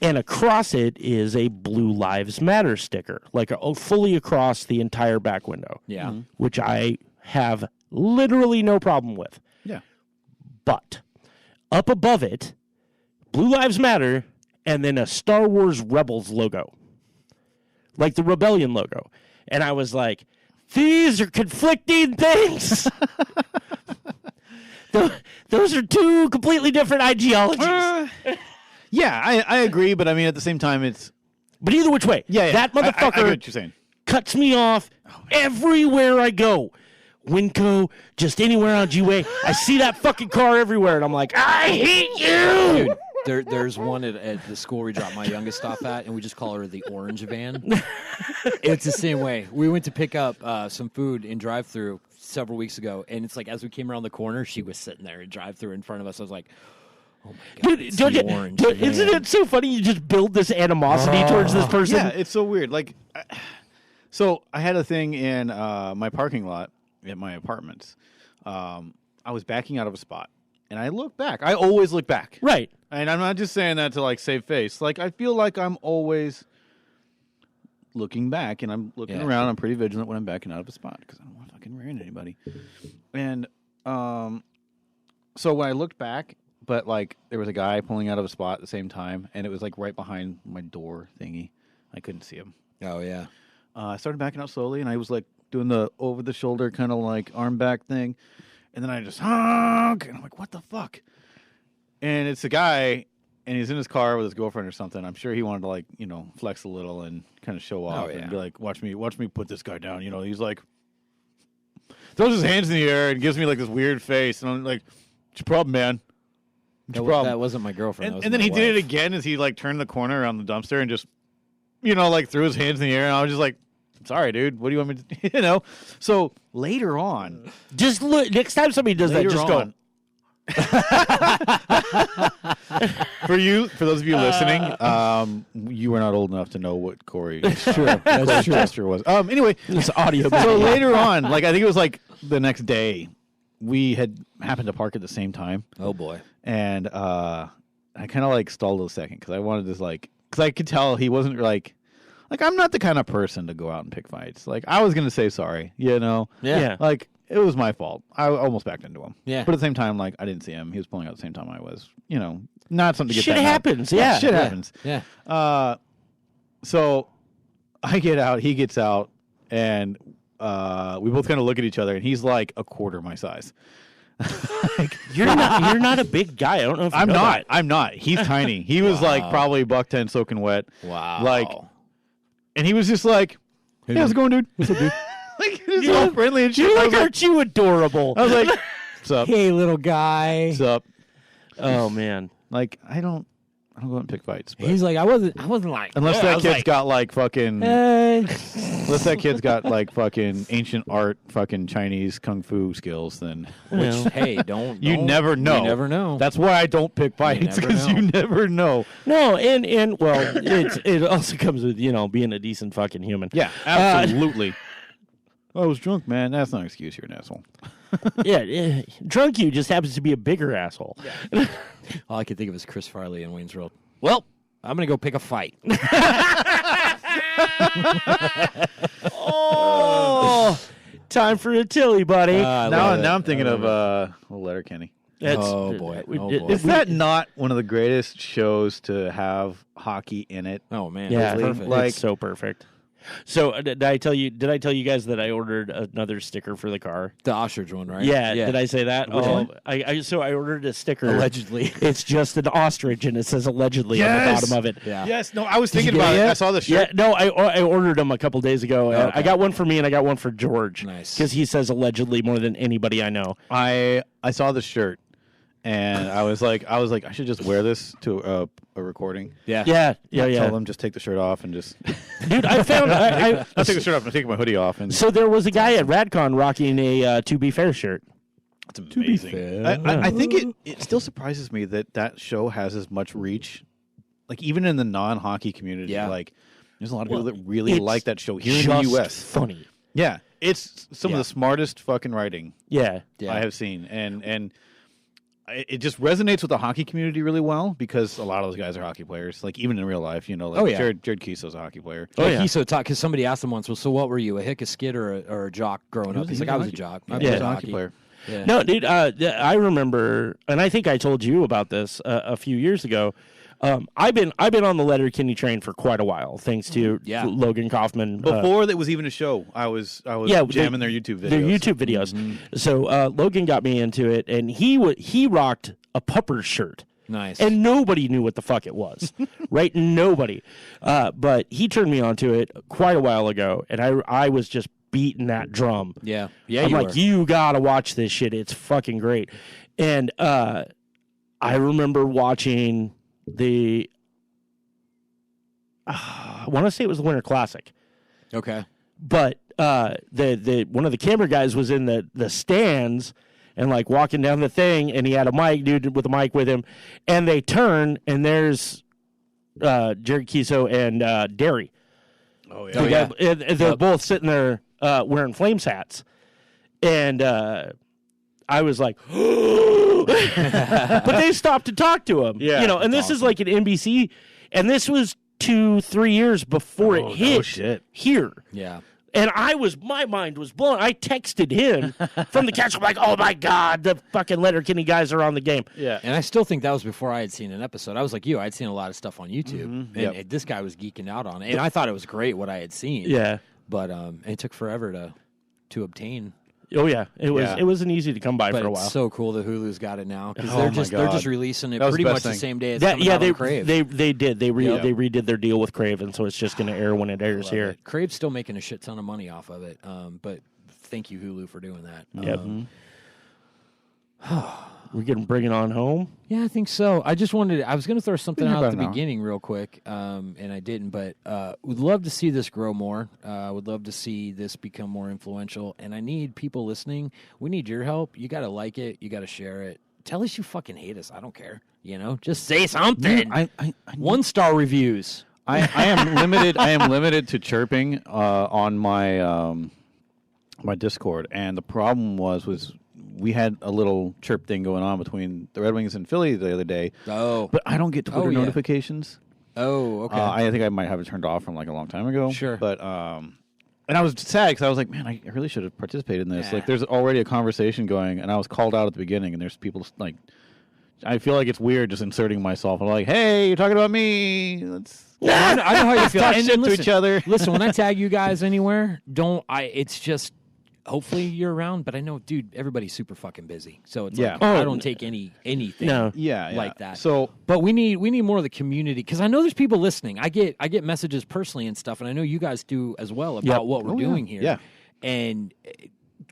And across it is a Blue Lives Matter sticker, like fully across the entire back window. Yeah. Which I have literally no problem with. Yeah. But up above it, Blue Lives Matter, and then a Star Wars Rebels logo. Like the Rebellion logo. And I was like, these are conflicting things. Those are two completely different ideologies. Yeah, I agree, but I mean, at the same time, it's... But either which way, that motherfucker I get what you're saying. Cuts me off everywhere I go. Winco, just anywhere on G-Way. I see that fucking car everywhere, and I'm like, I hate you! Dude, there's one at the school we dropped my youngest off at, and we just call her the orange van. It's the same way. We went to pick up some food in drive-thru several weeks ago, and it's like as we came around the corner, she was sitting there in drive-through in front of us. I was like, oh my God, Dude, isn't it so funny? You just build this animosity towards this person. Yeah, it's so weird. Like, so I had a thing in my parking lot at my apartments. I was backing out of a spot, and I looked back. I always look back. Right. And I'm not just saying that to, like, save face. Like, I feel like I'm always looking back, and I'm looking around. I'm pretty vigilant when I'm backing out of a spot because I don't want to fucking rear into anybody. And so when I looked back, but, like, there was a guy pulling out of a spot at the same time, and it was, like, right behind my door thingy. I couldn't see him. Oh, yeah. I started backing out slowly, and I was, like, doing the over-the-shoulder kind of, like, arm back thing. And then I just honk, and I'm like, what the fuck? And it's a guy, and he's in his car with his girlfriend or something. I'm sure he wanted to, like, you know, flex a little and kind of show off and be like, watch me put this guy down. You know, he's like, throws his hands in the air and gives me, like, this weird face. And I'm like, what's your problem, man? That wasn't my girlfriend. And then he did it again as he, like, turned the corner around the dumpster and just, you know, like, threw his hands in the air. And I was just like, sorry, dude. What do you want me to, you know? So later on, just look. Next time somebody does that, just go. For those of you listening, you were not old enough to know what Corey gesture was. Anyway, it's audio. So later on, like I think it was like the next day, we had happened to park at the same time. Oh boy! And I kind of like stalled a second because I wanted to because I could tell he wasn't like I'm not the kind of person to go out and pick fights. Like I was gonna say sorry, you know? Yeah. Like it was my fault. I almost backed into him. Yeah. But at the same time, like I didn't see him. He was pulling out at the same time I was. You know, not something to get shit that happens. Out. Yeah. Shit happens. Yeah. So I get out. He gets out, and we both kind of look at each other. And he's like a quarter my size. Like, you're not a big guy. I don't know if you know that. I'm not. He's tiny. He was like probably $110 soaking wet. Wow. Like, and he was just like, "Hey, how's it going, dude? What's up, dude?" Like, he's all friendly and shit. You're like, aren't you adorable? I was like, "What's up? Hey, little guy." What's up?" Oh man. Like, I don't go out and pick fights. But He's like, I wasn't like, unless that kid's got like fucking, hey. unless that kid's got like fucking ancient art, fucking Chinese kung fu skills, then Hey, don't you never know. You never know. That's why I don't pick fights because you never know. No, and well, it also comes with being a decent fucking human. Yeah, absolutely. I was drunk, man. That's not an excuse. You're an asshole. Yeah, drunk you just happens to be a bigger asshole. Yeah. All I could think of is Chris Farley in Wayne's World. Well, I'm going to go pick a fight. Oh, time for a Tilly, buddy. Now I'm thinking of Letterkenny. Oh, boy. Is that not one of the greatest shows to have hockey in it? Oh, man. Yeah, That's perfect. it's so perfect. So did I tell you guys that I ordered another sticker for the car? The ostrich one, right? Yeah. Did I say that? Which one? I ordered a sticker. Allegedly. It's just an ostrich, and it says allegedly on the bottom of it. Yeah. Yes. No, I was thinking about it. I saw the shirt. Yeah. No, I ordered them a couple days ago. Okay. I got one for me, and I got one for George. Nice. Because he says allegedly more than anybody I know. I saw the shirt, and I was like, I should just wear this to a recording. Yeah. Tell them just take the shirt off and just. Dude, I found. I'll take the shirt off and take my hoodie off. And so there was a guy at RadCon rocking a To Be Fair shirt. That's amazing. I think it still surprises me that show has as much reach, like even in the non-hockey community. Yeah. Like there's a lot of people that really like that show here in the U.S. Funny. Yeah, it's some of the smartest fucking writing. Yeah. I have seen, and it just resonates with the hockey community really well because a lot of those guys are hockey players. Like even in real life, like Jared Kiso's a hockey player. Kiso talked because somebody asked him once, well, so what were you, a hick, a skid, or a jock growing up? He's like, I was a jock. I was a hockey player. Yeah. No, dude, I remember, and I think I told you about this a few years ago. I've been on the Letterkenny train for quite a while, thanks to Logan Kaufman. Before there was even a show, I was jamming their YouTube videos. Mm-hmm. So Logan got me into it, and he rocked a Pupper shirt. Nice. And nobody knew what the fuck it was, right? Nobody. But he turned me onto it quite a while ago, and I was just beating that drum. Yeah. I'm like, you gotta watch this shit. It's fucking great. And I remember watching I want to say it was the Winter Classic. Okay. But the one of the camera guys was in the stands and like walking down the thing, and he had a mic, dude with a mic with him, and they turn and there's Jerry Kiso and Derry. Oh yeah. They're both sitting there wearing Flames hats, and I was like, but they stopped to talk to him. Yeah, you know, and this is like an NBC, and this was 2-3 years before it hit here. Yeah. And my mind was blown. I texted him from the catch. I'm like, oh my God, the fucking Letterkenny guys are on the game. Yeah. And I still think that was before I had seen an episode. I was like you. I'd seen a lot of stuff on YouTube. And this guy was geeking out on it. And I thought it was great what I had seen. Yeah. But it took forever to obtain. Oh yeah, it wasn't easy to come by But for a while. It's so cool that Hulu's got it now because Oh they're my just God. releasing it That was pretty the much best the thing. same day it's coming out on Crave. They did. They redid their deal with Crave, and so it's just going to air when it airs here. It. Crave's still making a shit ton of money off of it. But thank you Hulu for doing that. Yep. We're going to bring it on home. Yeah, I think so. I just wanted I was going to throw something out at the now. beginning real quick, and I didn't, but would love to see this grow more. Would love to see this become more influential, and I need people listening. We need your help. You got to like it. You got to share it. Tell us you fucking hate us. I don't care. You know, just say something. I 1-star reviews. I am limited. I am limited to chirping on my my Discord, and the problem was we had a little chirp thing going on between the Red Wings and Philly the other day. Oh, But I don't get Twitter yeah. notifications. Oh, okay. I think I might have it turned off from like a long time ago. Sure. But and I was sad because I was like, man, I really should have participated in this. Yeah. Like, there's already a conversation going, and I was called out at the beginning, and there's people like, I feel like it's weird just inserting myself. I'm like, hey, you're talking about me. Let's. I know how you feel. Talk And shit to listen, each other. Listen, when I tag you guys anywhere, it's just hopefully you're around. But I know, dude, everybody's super fucking busy, so it's like I don't take anything. No. Yeah, like that. So, but we need more of the community because I know there's people listening. I get messages personally and stuff, and I know you guys do as well about what we're doing here. Yeah. And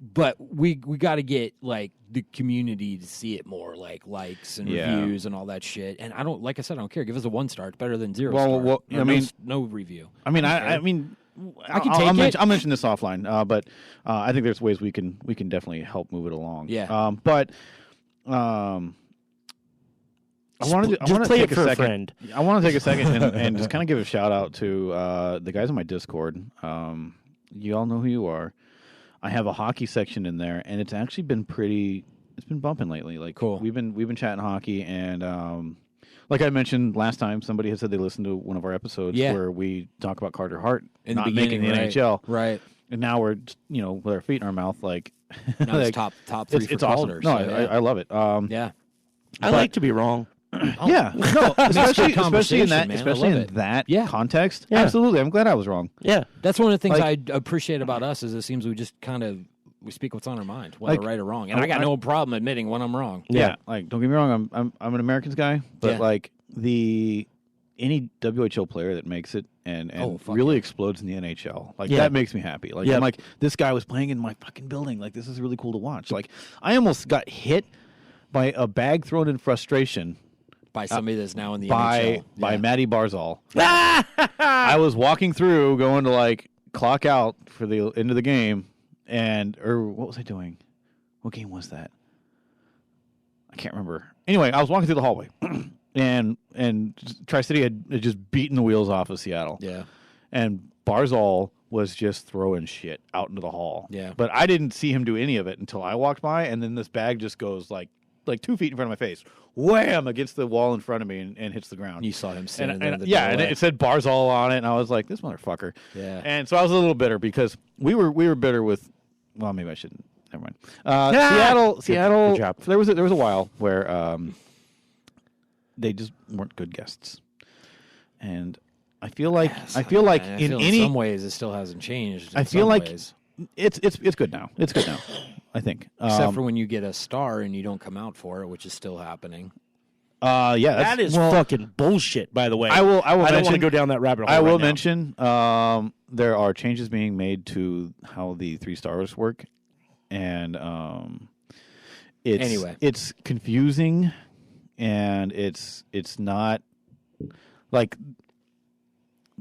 but we got to get like the community to see it more, like likes and reviews and all that shit. And I don't care. Give us a 1-star. It's better than 0 star. I mean, no review. I mean, I mean, I can take it. I'll mention this offline, but I think there's ways we can definitely help move it along. Yeah. But I want to play take it for a a second. friend. I want to take a second and just kind of give a shout out to the guys on my Discord. You all know who you are. I have a hockey section in there, and it's actually been it's been bumping lately. Like, cool. We've been chatting hockey, and like I mentioned last time, somebody had said they listened to one of our episodes where we talk about Carter Hart in not the beginning, making the NHL, right? And now we're with our feet in our mouth, like now like, it's top 3 for it's Calder. awesome. No, So, I love it. yeah. I like to be wrong. Yeah, no, especially in conversation, that, man. I especially love in it. that Yeah. context. Yeah. Absolutely, I'm glad I was wrong. Yeah. That's one of the things Like- I appreciate about us is it seems we just kind of we speak what's on our mind, whether Like, right or wrong. And I got no problem admitting when I'm wrong. Yeah, like don't get me wrong, I'm an Americans guy, but Yeah. like any WHL player that makes it and fuck really yeah. explodes in the NHL, like Yeah. that makes me happy. Like Yeah. I'm like, this guy was playing in my fucking building. Like this is really cool to watch. Like I almost got hit by a bag thrown in frustration By somebody that's now in the by NHL. by Yeah. Matty Barzal. I was walking through, going to like clock out for the end of the game, or what was I doing? What game was that? I can't remember. Anyway, I was walking through the hallway, and Tri-City had just beaten the wheels off of Seattle. Yeah. And Barzal was just throwing shit out into the hall. Yeah. But I didn't see him do any of it until I walked by, and then this bag just goes like 2 feet in front of my face, wham, against the wall in front of me and hits the ground. You saw him standing there. And it said Barzal on it, and I was like, this motherfucker. Yeah. And so I was a little bitter because we were bitter with. Well, maybe I shouldn't. Never mind. Seattle. Good job. There was a while where they just weren't good guests, and I feel like in some ways it still hasn't changed. I feel like ways. it's good now. It's good now. I think. Except for when you get a star and you don't come out for it, which is still happening. Yeah, That is fucking bullshit, by the way. I will I don't want to mention- go down that rabbit hole. I will right now. mention there are changes being made to how the 3 stars work, and it's confusing, and it's not like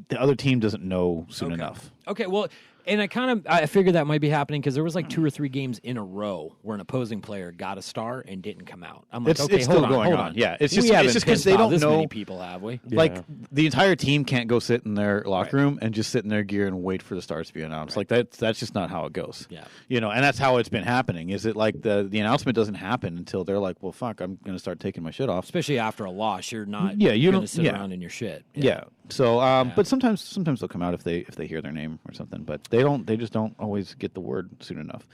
the other team doesn't know soon enough. Okay, well, And I figured that might be happening because there was like 2 or 3 games in a row where an opposing player got a star and didn't come out. I'm like, okay, it's hold still on, going hold on. on. Yeah, it's We just haven't because they pissed off don't this know. many people, have we? Like the entire team can't go sit in their locker room and just sit in their gear and wait for the stars to be announced. Like that's just not how it goes. Yeah. And that's how it's been happening. Is it like the announcement doesn't happen until they're like, well, fuck, I'm going to start taking my shit off. Especially after a loss, you're not. Yeah, you going don't to sit yeah. around in your shit. Yeah. So, but sometimes they'll come out if they hear their name or something, but they don't. They just don't always get the word soon enough.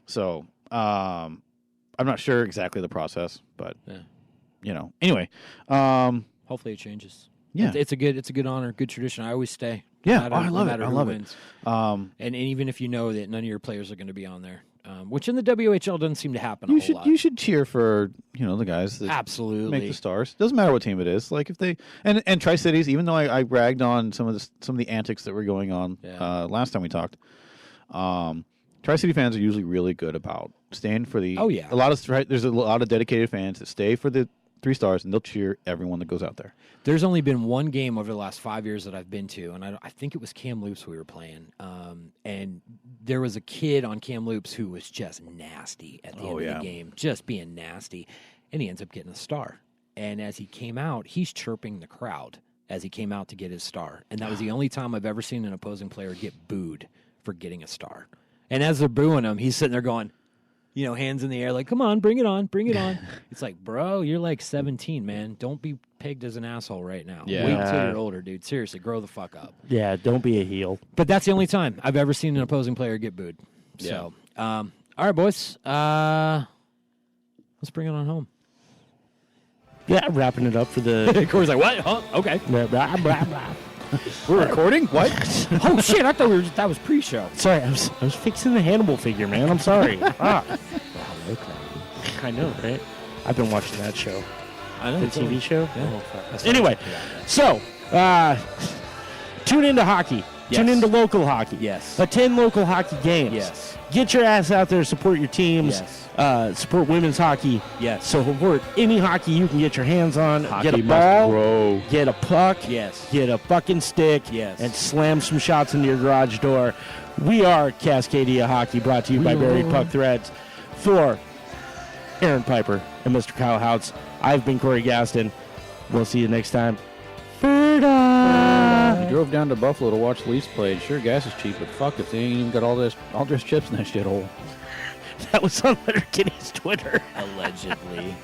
So, I'm not sure exactly the process, but anyway, hopefully it changes. Yeah, it's a good honor, good tradition. I always stay. Yeah, no matter, I love no it. matter I who love wins. it. And even if you know that none of your players are going to be on there, which in the WHL doesn't seem to happen a whole lot. You should cheer for the guys that absolutely make the stars. Doesn't matter what team it is. Like if they and Tri-Cities, even though I ragged on some of the antics that were going on last time we talked, Tri-City fans are usually really good about staying for the. Oh yeah, there's a lot of dedicated fans that stay for the 3 stars and they'll cheer everyone that goes out there. There's only been one game over the last 5 years that I've been to, and I think it was Kamloops we were playing. And there was a kid on Kamloops who was just nasty at the end of the game, just being nasty. And he ends up getting a star. And as he came out, he's chirping the crowd as he came out to get his star. And that was the only time I've ever seen an opposing player get booed for getting a star. And as they're booing him, he's sitting there going, hands in the air, like, come on, bring it on, bring it on. It's like, bro, you're like 17, man. Don't be pegged as an asshole right now. Yeah. Wait until you're older, dude. Seriously, grow the fuck up. Yeah, don't be a heel. But that's the only time I've ever seen an opposing player get booed. So, all right, boys. Let's bring it on home. Yeah, wrapping it up for the... Corey's like, what? Huh? Okay. Blah, blah, blah, blah. We're recording? What? Oh, shit. I thought that was pre-show. Sorry, I was fixing the Hannibal figure, man. I'm sorry. I know, right? I've been watching that show. I know. The TV show? Yeah. Oh, fuck. Anyway, so tune into hockey. Yes. Tune into local hockey. Yes. Attend local hockey games. Yes. Get your ass out there, support your teams. Yes. Support women's hockey. Yes. So support any hockey you can get your hands on. Hockey get a must ball. grow. Get a puck. Yes. Get a fucking stick. Yes. And slam some shots into your garage door. We are Cascadia Hockey, brought to you by Buried Puck Threads. For Aaron Piper and Mr. Kyle Houts, I've been Corey Gaston. We'll see you next time. Ferda! I drove down to Buffalo to watch the Leafs play, and sure, gas is cheap, but fuck if they ain't even got all this chips in that shithole. That was on Letterkenny's Twitter. Allegedly.